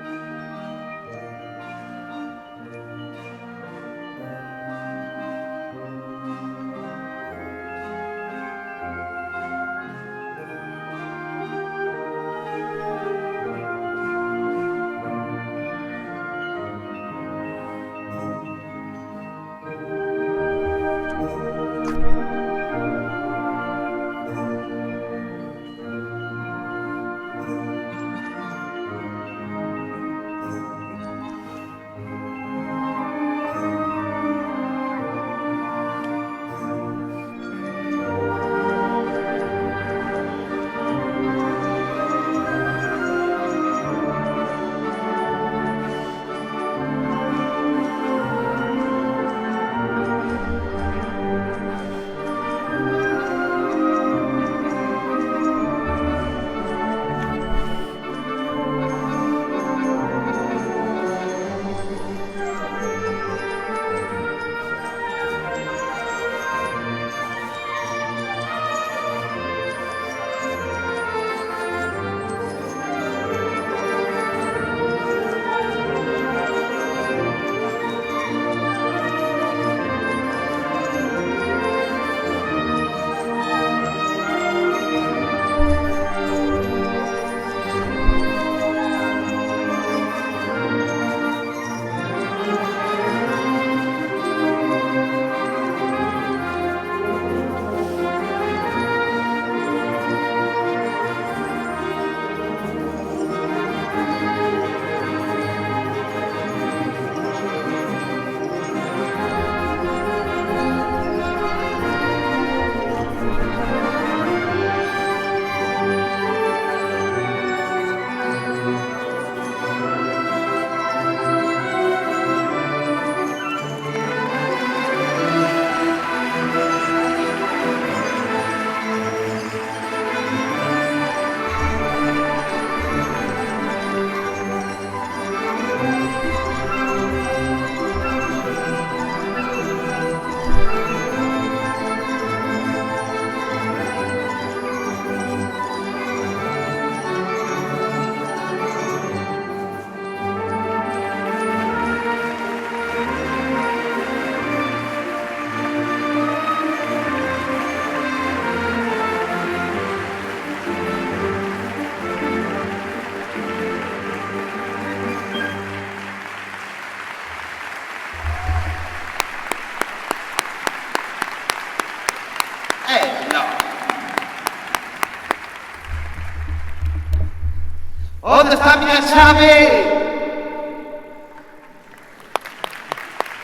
¿Dónde está mi chave?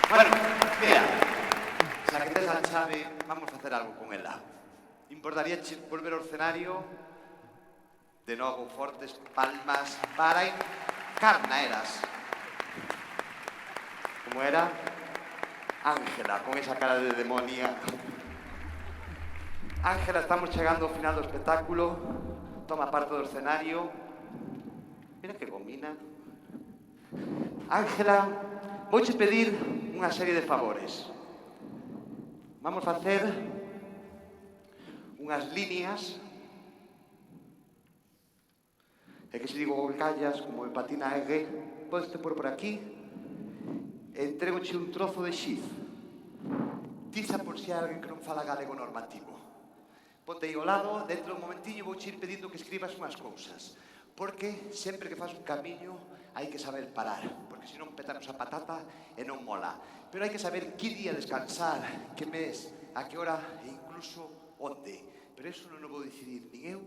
Bueno, mira, xa que tes a chave, vamos a hacer algo con ela. Importaría volver ao escenario? De novo, fortes palmas para Encarnaeras. Como era? Ángela, con esa cara de demonia. Ángela, estamos chegando ao final do espectáculo. Toma parte do escenario. Mira que gomina. Ángela, vouche pedir unha serie de favores. Vamos a hacer unhas líneas e que se digo que callas, como en patinaje, podes te pôr por aquí e entregoche un trozo de xiz. Tiza por si hai alguén que non fala galego normativo. Ponte aí ao lado, dentro dun momentiño vouche ir pedindo que escribas unhas cousas. Porque sempre que faz un camiño hai que saber parar, porque senón petamos a patata e non mola. Pero hai que saber que día descansar, que mes, a que hora e incluso onde. Pero eso non o vou decidir nin eu,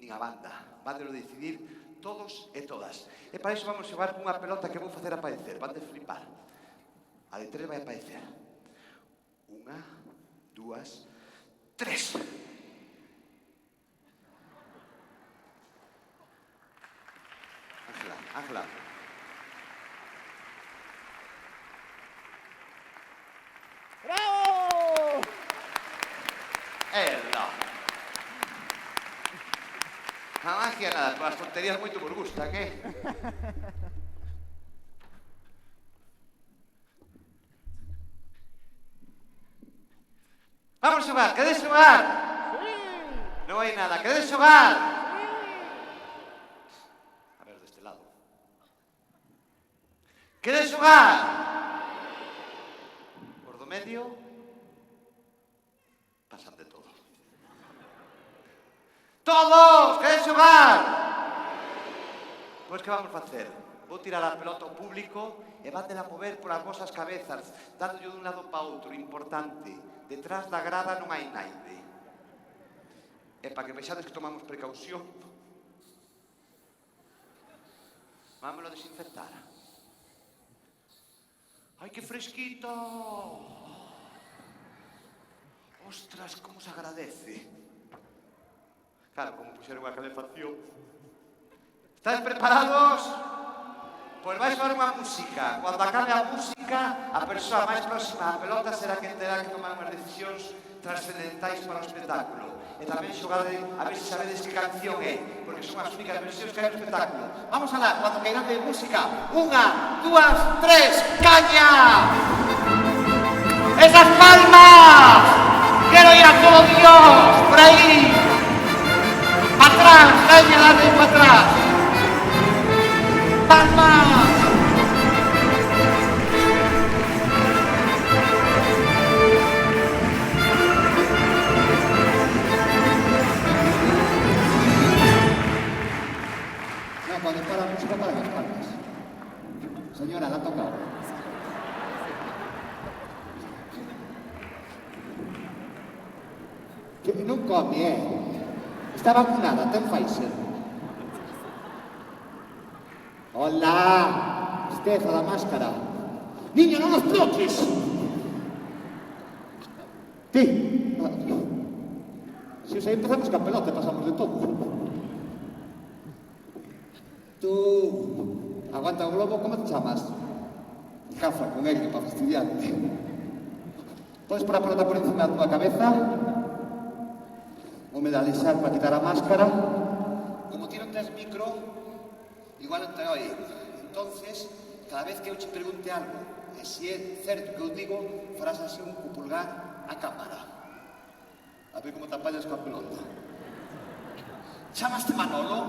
nin a banda. Van de decidir todos e todas. E para iso vamos xogar cunha pelota que vou facer aparecer. Van de flipar. A de 3 vai aparecer. 1, 2, 3. Ángela. ¡Bravo! Ela. A magia nada, as tonterías moito vos gustan, Vamos xogar, queredes xogar? Sí. Non hai nada, queredes xogar? A ver, deste lado. Queredes xogar? Os do medio pasan de todo. Todos, queredes xogar? Pois que vamos facer? Vou tirar a pelota ao público e vandela mover por as vosas cabezas, dándolle dun lado para outro, importante. Detrás da grada non hai naide. E para que vexades que tomamos precaución, vámoslo desinfectar. Ai, que fresquito! Ostras, como se agradece. Claro, como puxeron a calefacción. Estáis preparados? Pois vais ver unha música. Cando acabe a música, a persoa máis próxima á pelota será quen terá que tomar unhas decisións trascendentais para o espectáculo. E tamén xogade a ver se sabedes que canción é, porque son as únicas versións que hai no espectáculo. Vamos alá, cando queiran de música. 1, 2, 3, caña! ¡Esas palmas! ¡Quiero ir a todo Dios! ¡Por ahí! ¡Para atrás! ¡Caña, dale para atrás! ¡Palmas! No, cuando para la música para las palmas. Señora, la ha tocado. Que non come, Está vacunada, ten Pfizer. Hola, Estefa da máscara. Niño, non nos toques. Ti. Si os aí empezamos ca pelota e pasamos de todo. Tú, aguanta o globo, como te chamas? Cafa con ello para fastidiarte. Podes por a pelota por encima da túa cabeza. O medalizar para quitar a máscara. Como ti non tes micro, igual non te oi. Entonces, cada vez que eu che pregunte algo, e se é certo que eu digo, farás así un pulgar a cámara. A ver como te apallas coa pelota. Chamaste Manolo?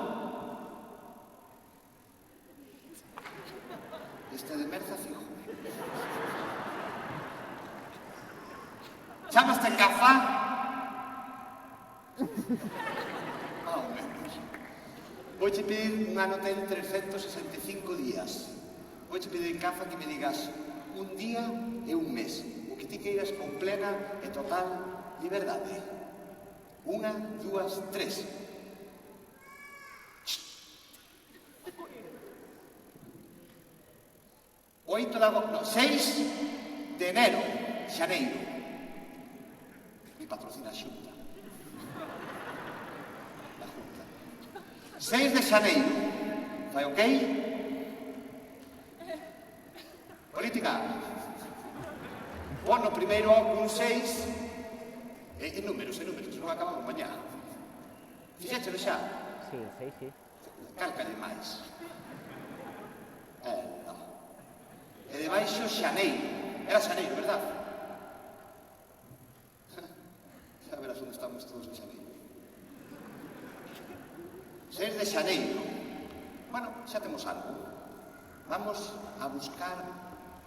Este de merza fijo. Chamaste Cafa? Más o menos. Vouche pedir unha nota en 365 días. Vouche pedir en Cafa que me digas un día e un mes. O que ti queiras con plena e total liberdade. 1, 2, 3. 8 de agosto, no, 6 de enero, xaneiro. Me patrocina a Xunta. La Junta. 6 de xaneiro. Fai ok? Política. Pon no primeiro un 6 en números, non acabamos mañá. Fixéchelo xa? Sí, sí, sí. Cálcale máis. No. E debaixo xaneiro. Era xaneiro, verdad? Xa verás onde estamos todos en xaneiro. 6 de xaneiro. Bueno, xa temos algo. Vamos a buscar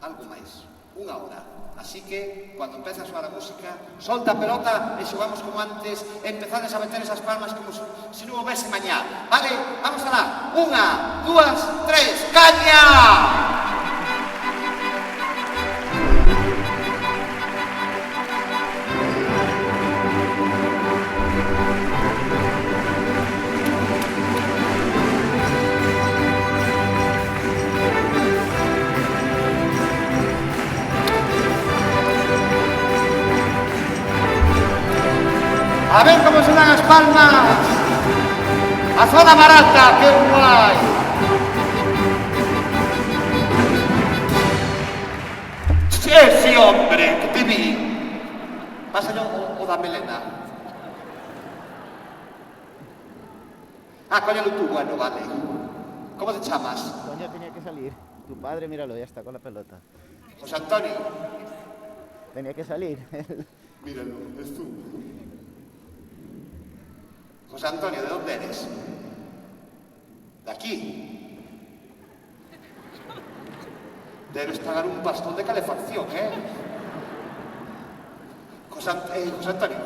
algo máis. unha hora. Así que, cuando empece a soar a música, solta a pelota e xogamos como antes, e empezades a meter esas palmas como se non houvese mañá. Vale? Vamos alá. 1, 2, 3, caña! A ver como se dan as palmas. A zona barata, que guai. Sí, hombre, que te vi. Pásalo o da melena. Cóllelo tú, bueno, vale. ¿Cómo te chamas? Coño, tenía que salir. Tu padre, míralo, ya está con la pelota. José Antonio. Tenía que salir. Míralo, es tú. José Antonio, ¿de dónde eres? De aquí. Debes pagar un bastón de calefacción, ¿eh? José Antonio.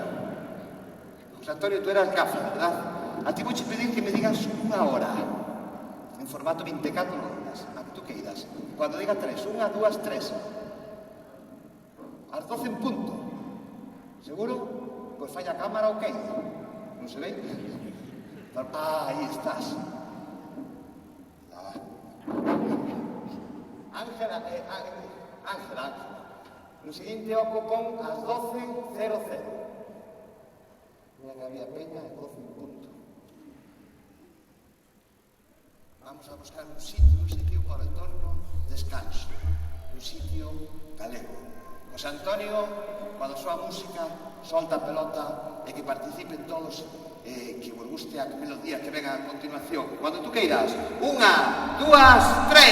José Antonio, tú eras gafa, ¿verdad? A ti voy a pedir que me digas una hora. En formato 24 horas. A que tú queiras. Cuando diga 3. 1, 2, 3. A las 12 en punto. ¿Seguro? Pues falla cámara, ok. ¿No se ve? Ahí estás. Ángela, Ángela. Lo siguiente ocupón a las 12:00. Mira que había peña a 12 en punto. Vamos a buscar un sitio para el torno descanso. Un sitio galego. José Antonio, cuando soa música, solta a pelota e que participen todos que vos guste a melodía que venga a continuación. Cuando tú queiras. 1, 2, 3.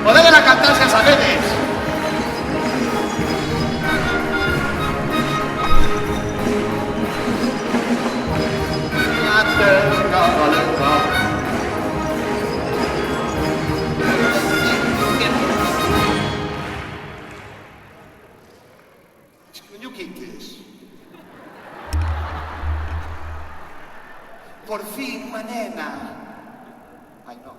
Podeden a cantarse a sabedes. Coño quites. Por fin, unha nena. Ai, non.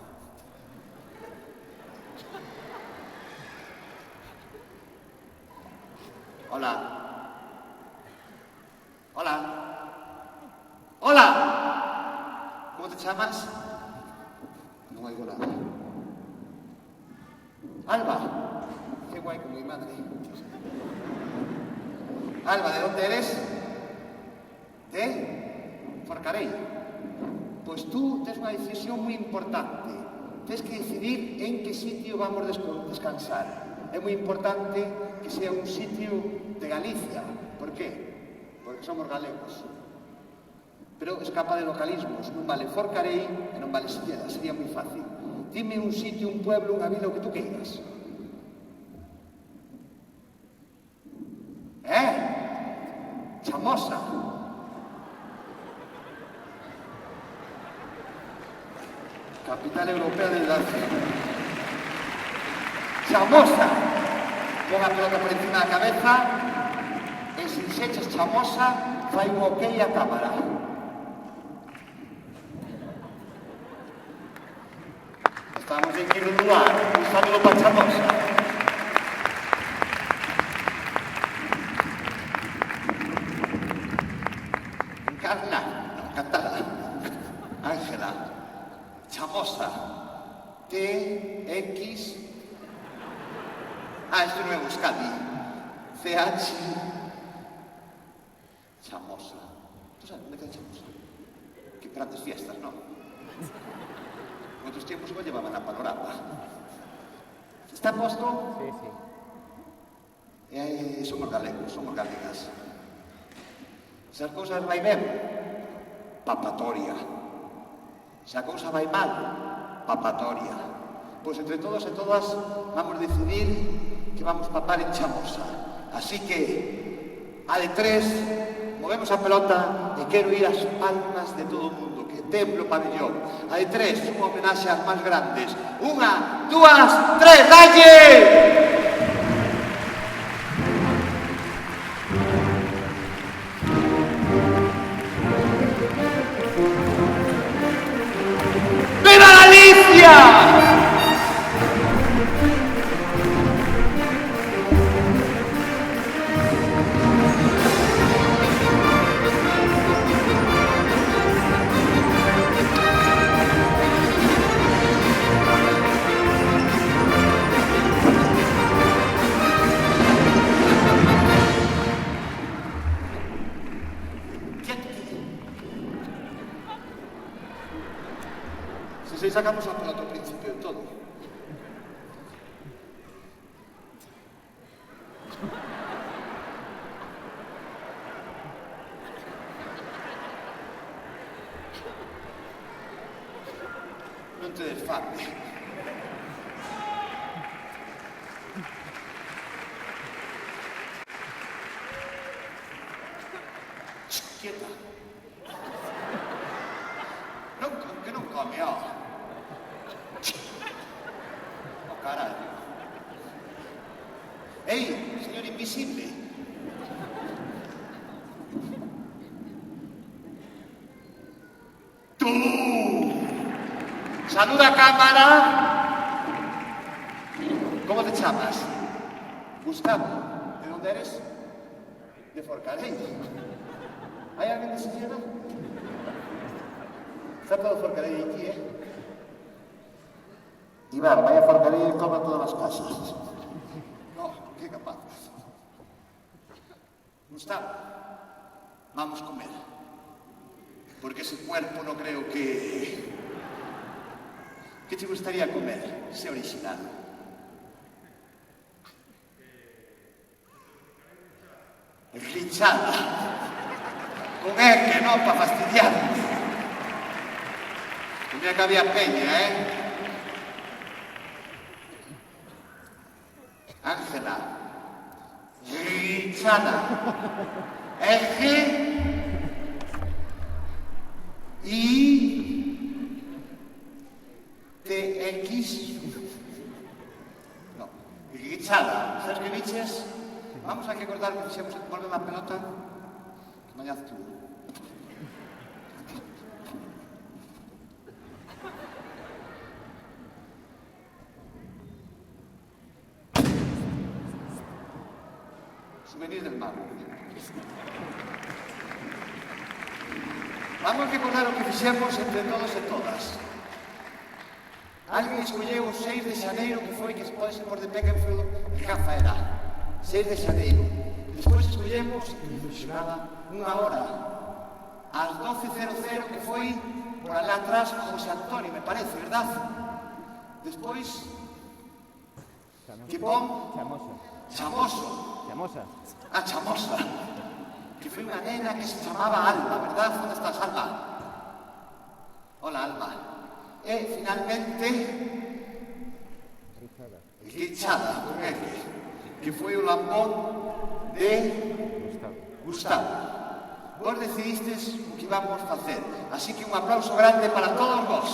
Hola. Hola. Hola. ¿Cómo te llamas? No oigo nada. Alba. Qué guay con mi madre. Alba, ¿de dónde eres? ¿De? Forcarei. Pues tú tienes una decisión muy importante. Tienes que decidir en qué sitio vamos a descansar. Es muy importante que sea un sitio de Galicia. ¿Por qué? Porque somos galegos. Pero escapa de localismos. Non vale Forcarei e non vale Silleda. Sería moi fácil. Dime un sitio, un pueblo, unha vila, o que tú queiras. Chamosa. Capital europea del dance. Chamosa. Pon a pelota por encima da cabeza e se enxeches Chamosa, fai un ok a cámara. Estamos en quinto lugar. Un saludo para Chamosa. Carla, cantada. Ángela. Chamosa. TX. Esto no es Euskadi. CH. Chamosa. ¿Tú sabes dónde queda Chamosa? Qué grandes fiestas, ¿no? En otros tiempos igual llevaban a Panorama. ¿Está puesto? Sí, sí. Somos galegos, somos galegas. Se as cousas vai ben, papatoria. Se a cousa vai mal, papatoria. Pois entre todos e todas vamos decidir que vamos papar en Chamosa. Así que, A de tres, movemos a pelota e quero ir ás palmas de todo o mundo, que templo o pabellón. A de tres, unha homenaxe ás máis grandes. Unha, dúas, tres, dalle! ¡Viva Galicia! Si sacamos a pelota ao principio de todo. Non te des fame. Quieta. Non, que non come, ó. Oh, caralho. Ei, señor invisible. Tú. Saluda a cámara. ¿Cómo te llamas? Gustavo. ¿De dónde eres? De Forcadell. ¿Hay alguien de Silleda? Está todo Forcadell aquí, ¿eh? Iván, vaya Forcadell y toma todas las casas. No, qué capaz. Gustavo, vamos a comer. Porque ese cuerpo no creo que... ¿Qué te gustaría comer? Sé original. Grinchada. Con que no, para fastidiarme. Tenía que había peña, ¿eh? Ángela. Grinchada. Eje. Y... TX. No. Grinchada. ¿Sabes qué biches? Vamos a recordar que fixemos que volve a pelota. Que mañá tú. Souvenir del mago. Vamos a recordar o que fixemos entre todos e todas. Alguén escolleu o 6 de xaneiro que foi que pode ser por de pé que foi en Cafa era. 6 de xaneiro. Despois escollemos, que me funcionaba, unha hora. Ás 12:00 que foi por alá atrás José Antonio, me parece, verdad? Despois... Que pon? Chamosa. Chamoso. Chamosa. Ah, Chamosa. Que foi unha nena que se chamaba Alba, verdad? Onde estás, Alba? Hola, Alba. E, finalmente... Richada, con L. Que foi o lambón de... Gustavo. Vos decidistes o que íbamos facer. Así que un aplauso grande para todos vos.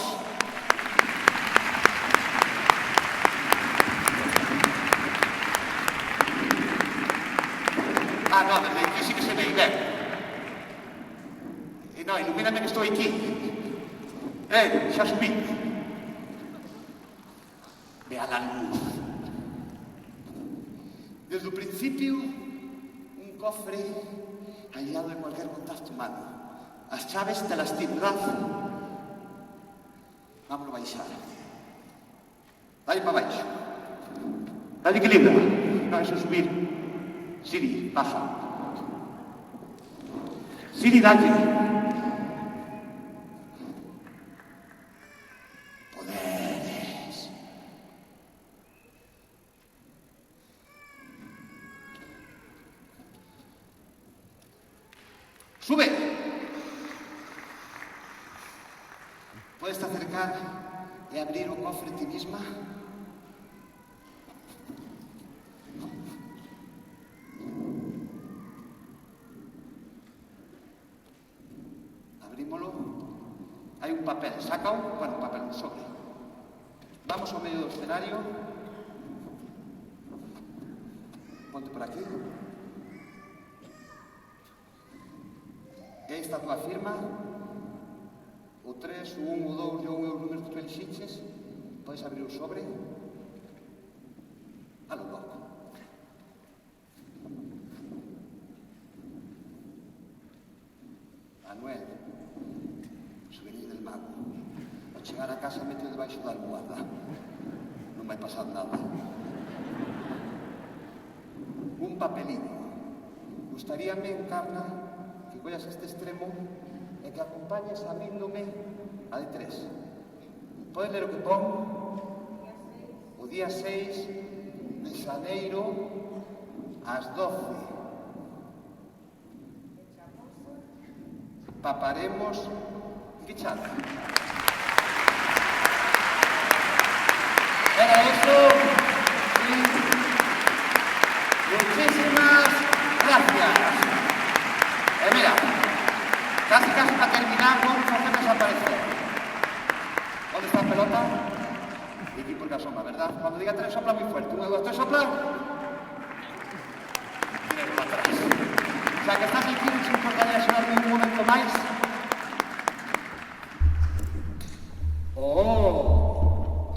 Ah, no, desde aquí sí que se ve ben. E no, ilumíname que estou aquí. Xa subí. Vea la luz. Desde o principio, un cofre aislado de cualquier contacto humano. As chaves te las ti, verdad? Vámonos a baixar. Dale para baixo. Dale equilibra. No, eso es subir. Siri, baja. Siri, dale. Poderes. Sube. ¿Puedes te acercar y abrir un cofre en ti misma? Hai un papel, saca un papel sobre. Vamos ao medio do escenario. Ponte por aquí. E aí está a tua firma. O 3, o 1, o 2 e o 1 é os números que tu elixiches. Podes abrir o sobre. A lo loco. Manuel, souvenir del mago. Ao chegar a casa meteo debaixo da almohada. Non vai pasar nada. Un papelino. Gustaríame, Encarna, que collas este extremo e que acompañes abríndome a de 3. Podes ler o que pon? O día 6 de xaneiro ás 12. Paparemos fichada. Era eso. Sí. Muchísimas gracias. Mira, casi para terminar vamos a hacer desaparecer. ¿Dónde está la pelota? Y aquí por la sombra, ¿verdad? Cuando diga 3 sopla muy fuerte. 1, 2, 3 sopla. Tíralo atrás. O sea que estás aquí, no se importaría sonarme un momento más. ¡Oh!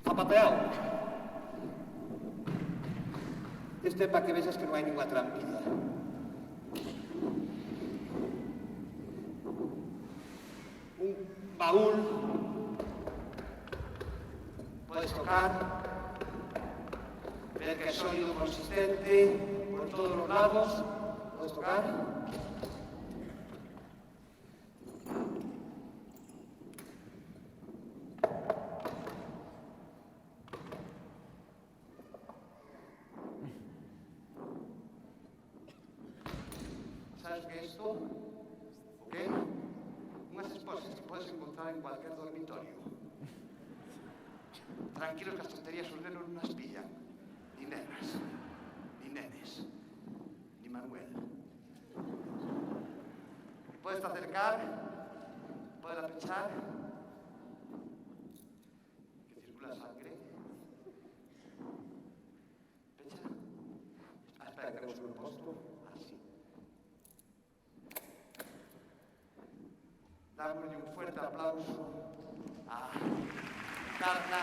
Zapateado. Este es para que veas que no hay ninguna trampilla. Un baúl. Puedes tocar. Ver que es sólido, consistente, por todos los lados. Puedes tocar. ¿Sabes qué es esto? ¿Ok? Unas esposas que puedes encontrar en cualquier dormitorio. Tranquilos que las tonterías sus nenos no las pillan. Ni nenas, ni nenes, ni Manuel. Puedes acercar, puedes apechar, que circula sangre. Pecha. Espera que haremos un rostro. Así. Dámosle un fuerte aplauso a Encarna.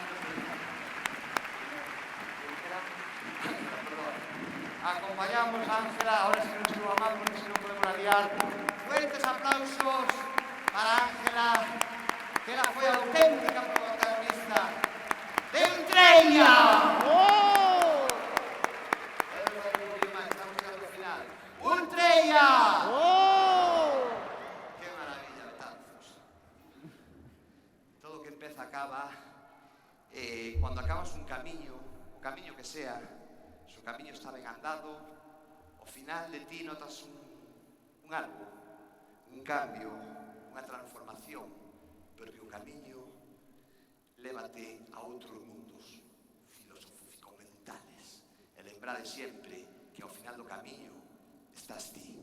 Acompañamos a Ángela, ahora sí nos suba más porque si no podemos liar. Fuertes aplausos para Ángela, que ela foi a auténtica protagonista de Entreña. ¡Oh! Estamos llegando al final. ¡Entreña! ¡Oh! ¡Qué maravilla, Betanzos! Todo que empeza acaba. Cuando acabas un camiño, o camiño que sea, se o camiño está ben andado, ao final de ti notas un algo, un cambio, unha transformación, porque o camiño lévate a outros mundos filosófico-mentales. E lembrade sempre que ao final do camiño estás ti.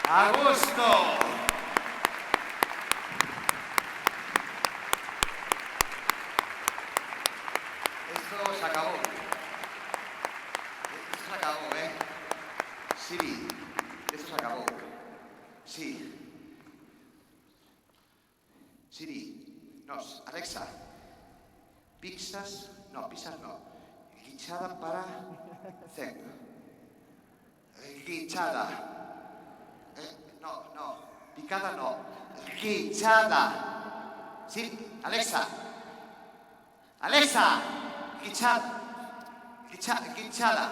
A gusto. Esto se acabó. Esto se acabó, ¿eh? Sí, esto se acabó. Sí. Siri, no, Alexa. Pizzas no. Guinchada para Zen. Guinchada. No. Picada no. Guinchada. Sí, Alexa. Guinchada. Guinchada.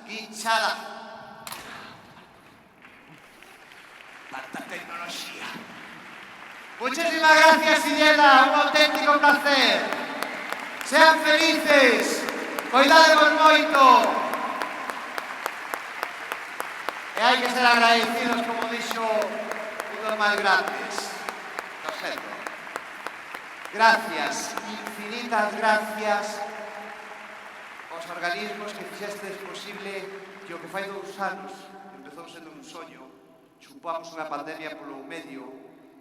Guinchada. Tanta tecnología. Muchísimas gracias, Silleda. Un auténtico placer. Sean felices. Cuidademos moito. E hai que ser agradecidos, como dixo un dos máis grandes. Lo siento. Gracias, infinitas gracias aos organismos que fixestes posible que o que fai 2 anos empezou sendo un soño, chupamos unha pandemia polo medio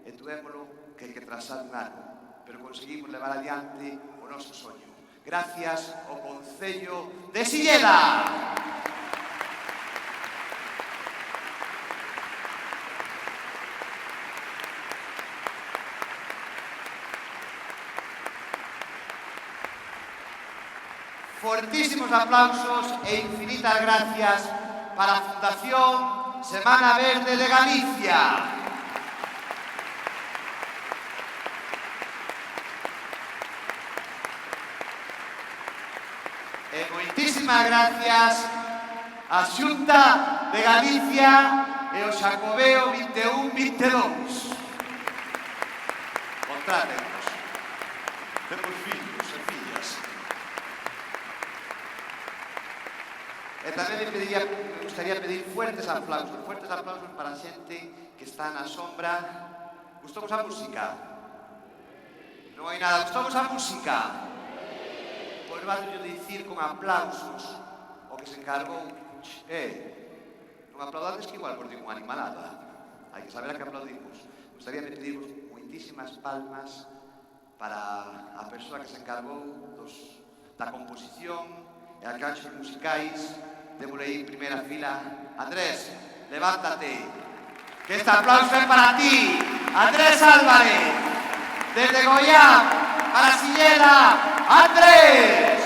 e tuvémolo que trazar un ano, pero conseguimos levar adiante o noso soño. Gracias ao Concello de Silleda. Fortísimos aplausos e infinitas gracias para a Fundación Semana Verde de Galicia. E moitísimas gracias á Xunta de Galicia e ao Xacobeo 21-22. Contrátenos. Temos fillos e fillas. E tamén me gustaría pedir fuertes aplausos para a xente que está na sombra. Gustamos a música? Non hai nada, gustamos a música? Pois vale yo dicir con aplausos o que se encargou. Non aplaudades que igual vos digo unha animalada. Hai que saber a que aplaudimos. Gustaría pedirvos moitísimas palmas para a persoa que se encargou da composición e arcanxos musicais. Démosle aí en primeira fila. Andrés, levántate. Que este aplauso é para ti. Andrés Álvarez. Desde Goián, para Silleda, Andrés.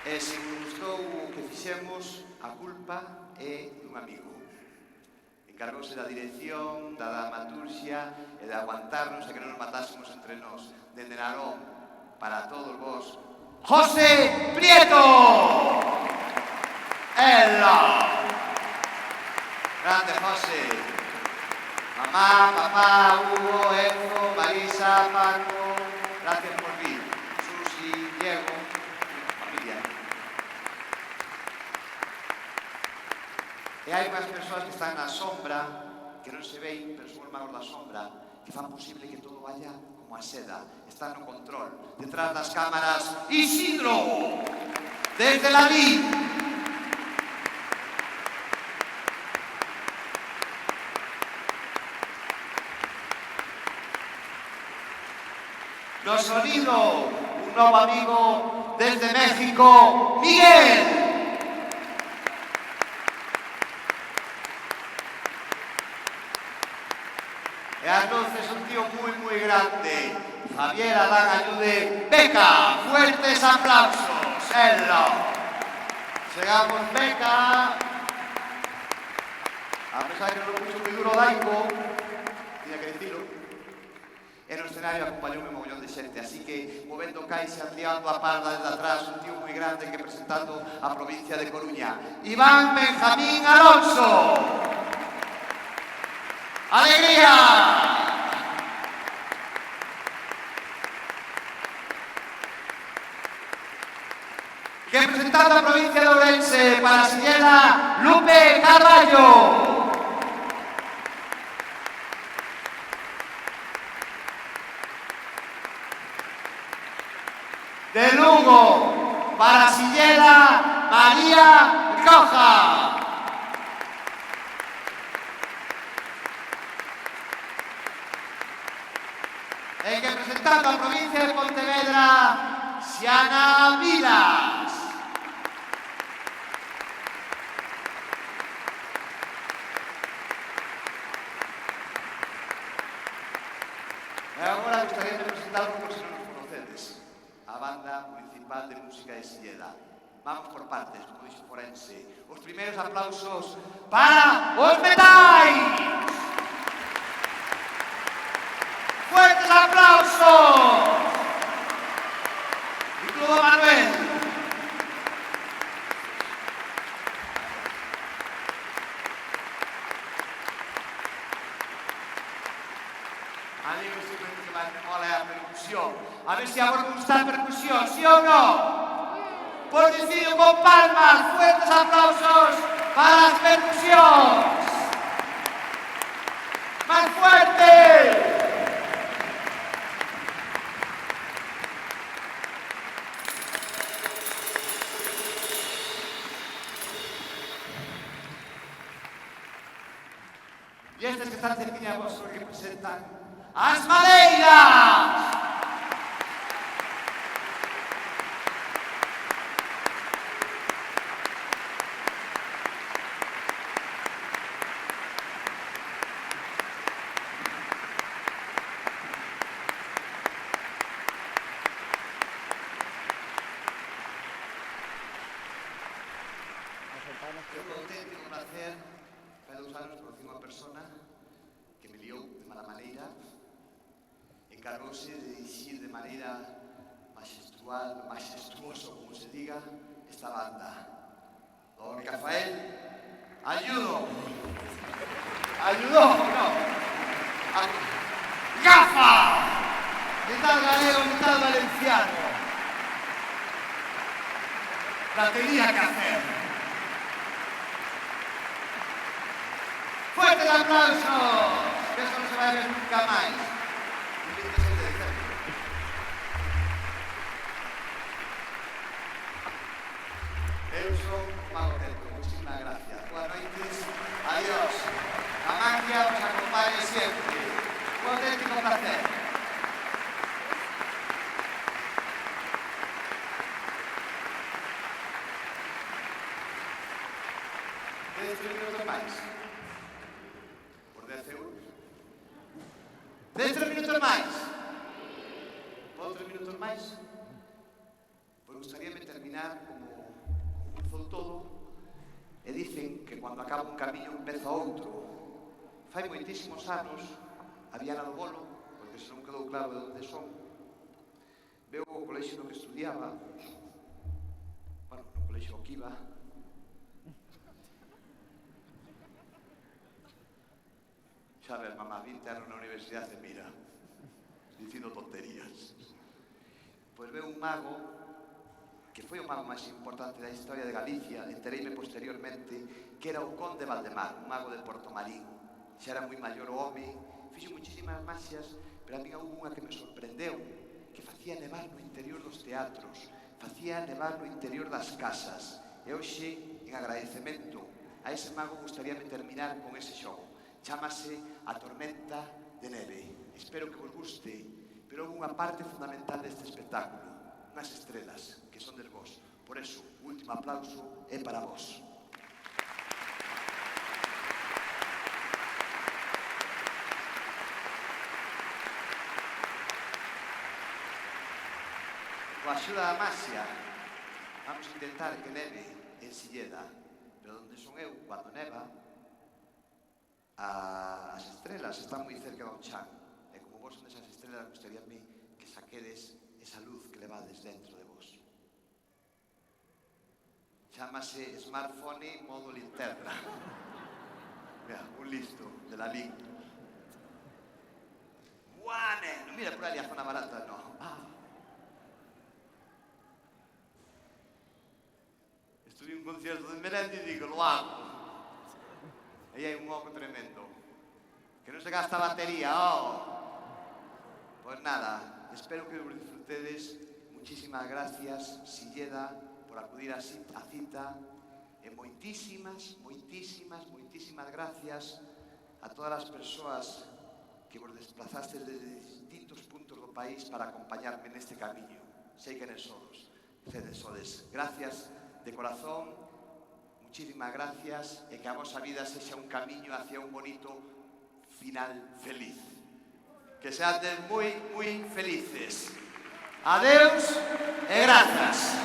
E se me gustou o que fixemos, a culpa é dun amigo. Encargouse da dirección, da dramaturgia e de aguantarnos e que non nos matásemos entre nós. Dende Narón, para todos vos, José Prieto! Ela! Grande José. Mamá, papá, Hugo, Enzo, Marisa, Paco, gracias por vir. Susi, Diego, familia. E hai unhas persoas que están na sombra, que non se ven, pero somos magos da sombra, que fan posible que todo vaya como a seda. Están no control. Detrás das cámaras, Isidro! Desde la LID. No sonido, un novo amigo desde México, Miguel. E as luces, un tío moi grande. Javier Adán ayude. Beca, fuertes aplausos. Hello. Chegamos, Beca. A pesar que non lo puxo moi duro Daico, tiña que dicilo. E no escenario acompañoume un mogollón de xente, así que movendo caixa, tirando a parda desde atrás, un tío moi grande que presentando a provincia de Coruña. Iván Benjamín Alonso. ¡Alegría! Que presentando a provincia de Ourense para Silleda, Lupe Carballo. Lugo, para Silleda, María Roja. E que representando a provincia de Pontevedra, Xiana Vilas. E agora gustaría presentar como se non nos conocedes, a Banda Municipal de Música de Silleda. Vamos por partes, como dixo Forense. Os primeiros aplausos para os metais! ¡Fuertes aplausos! Y Club Manuel. Amigos, siempre que me mola la percusión. A ver si a vos me gusta la percusión, ¿sí o no? Por decidido con palmas, fuertes aplausos para las percusiones. ¡Más fuerte! Y estas que están cerquilla de vos representan as Maleiras. É un auténtico placer. Fai 2 anos conocí unha persona que me liou de mala maneira, encargouse de dirixir de maneira majestuosa, como se diga, esta banda. Don Rafael, ayudó, no. ¡Gafa! Mitad galego, mitad valenciano. La tenía que hacer. ¡Fuerte el aplauso! Que eso no se va a ver nunca más. Eu son Mago Teto. Muchísimas gracias. Buenas noches. Adiós. La magia os acompañe siempre. Un auténtico placer. ¿Tenéis 3 minutos más? Por 10 euros. ¿Tenéis 3 minutos máis? ¿Podo 3 minutos máis? Pois gustaríame terminar como comezou todo e dicen que cando acaba un camiño empeza outro. Fai moitísimos anos a Viana do Bolo, porque se non quedou claro de onde son, veo o colexio no que estudiaba, bueno, no colexio que iba, xa ves, mamá, 20 anos na universidade, mira, dicindo tonterías. Pois veo un mago, que foi o mago máis importante da historia de Galicia, entereime posteriormente, que era o conde Valdemar, un mago de Portomarín. Xa era moi maior o home, fixo muchísimas magias, pero a mí houve unha que me sorprendeu, que facía nevar no interior dos teatros, facía nevar no interior das casas. E hoxe, en agradecemento a ese mago, gustaríame terminar con ese xogo. Chámase A Tormenta de Neve. Espero que vos guste, pero houve unha parte fundamental deste espectáculo, unhas estrelas, que son del vos. Por eso, o último aplauso é para vos. Coa axuda da maxia, vamos a intentar que neve en Silleda, pero onde son eu, cando neva, as estrelas están moi cerca do chan, e como vos son desas estrelas, gustaríame que saquedes esa luz que levades dentro de vos. Chámase Smartphone modo linterna. Mira, un listo de la LIN. ¡Buane! Mira por ali a zona barata, no. Estuve en un concierto de Melendi e digo, lo hago. Aí hai un oco tremendo. Que non se gasta batería, oh. Pois nada, espero que os disfrutedes muchísimas gracias, Silleda, por acudir a cita, e moitísimas gracias a todas as persoas que vos desplazastes desde distintos puntos do país para acompañarme neste camiño. Sei que sodes. Gracias de corazón, muchísimas gracias, e que a vosa vida sexa un camiño hacia un bonito final feliz. Que seades moi felices. Adeus e grazas.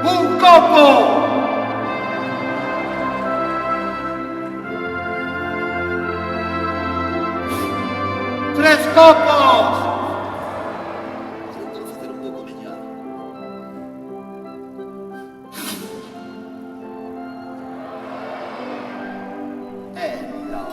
¡Un copo! ¡Tres copos! Intento facer un pouco mellor. No.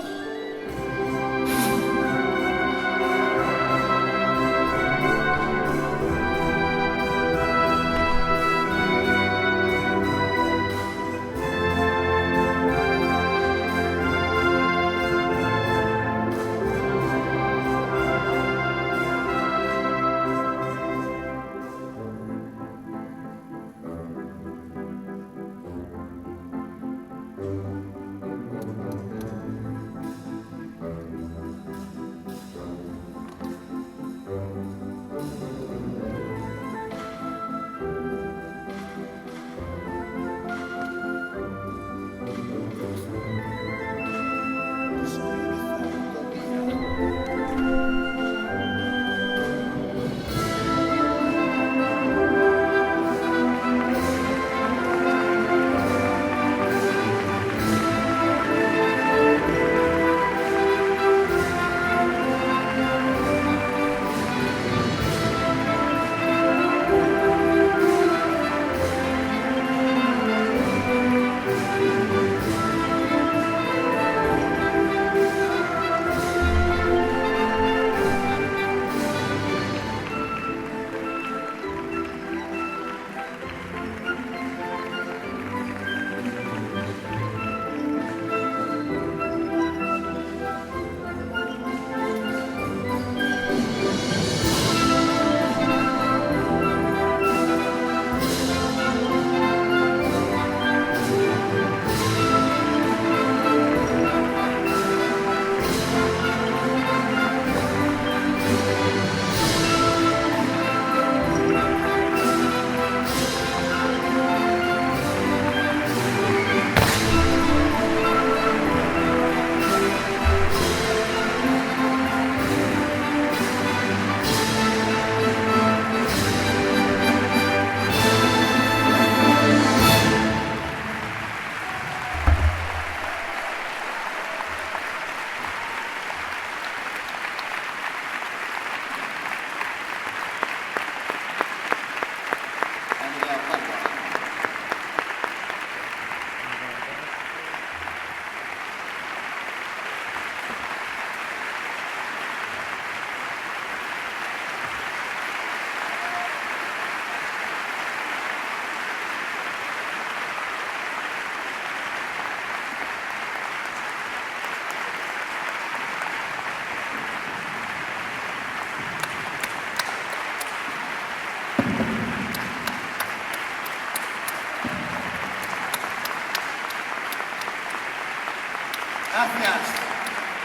Gracias.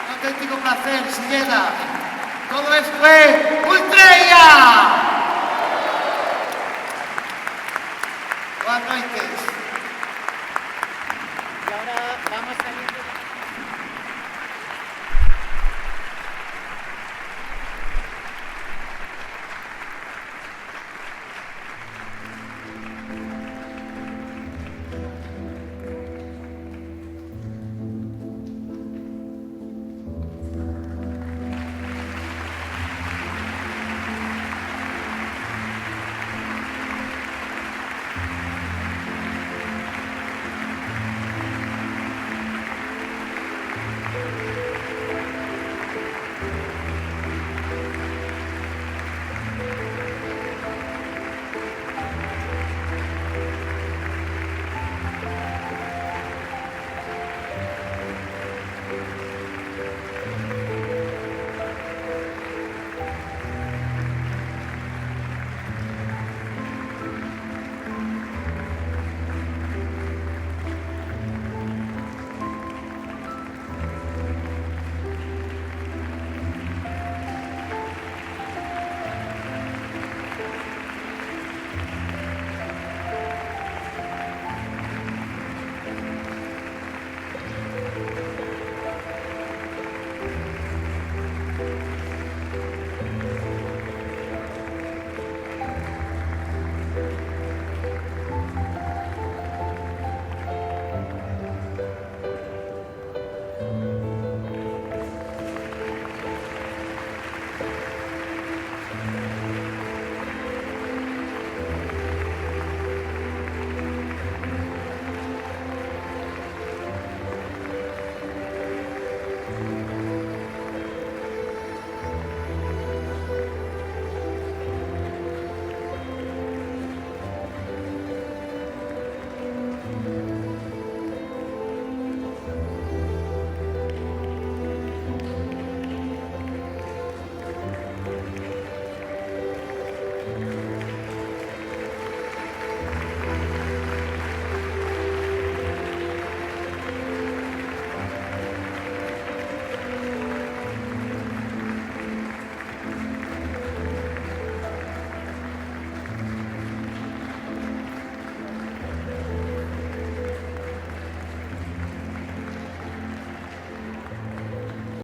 Un auténtico placer, Silleda. Todo esto es Ultreia. Buenas noches. Y ahora vamos a ir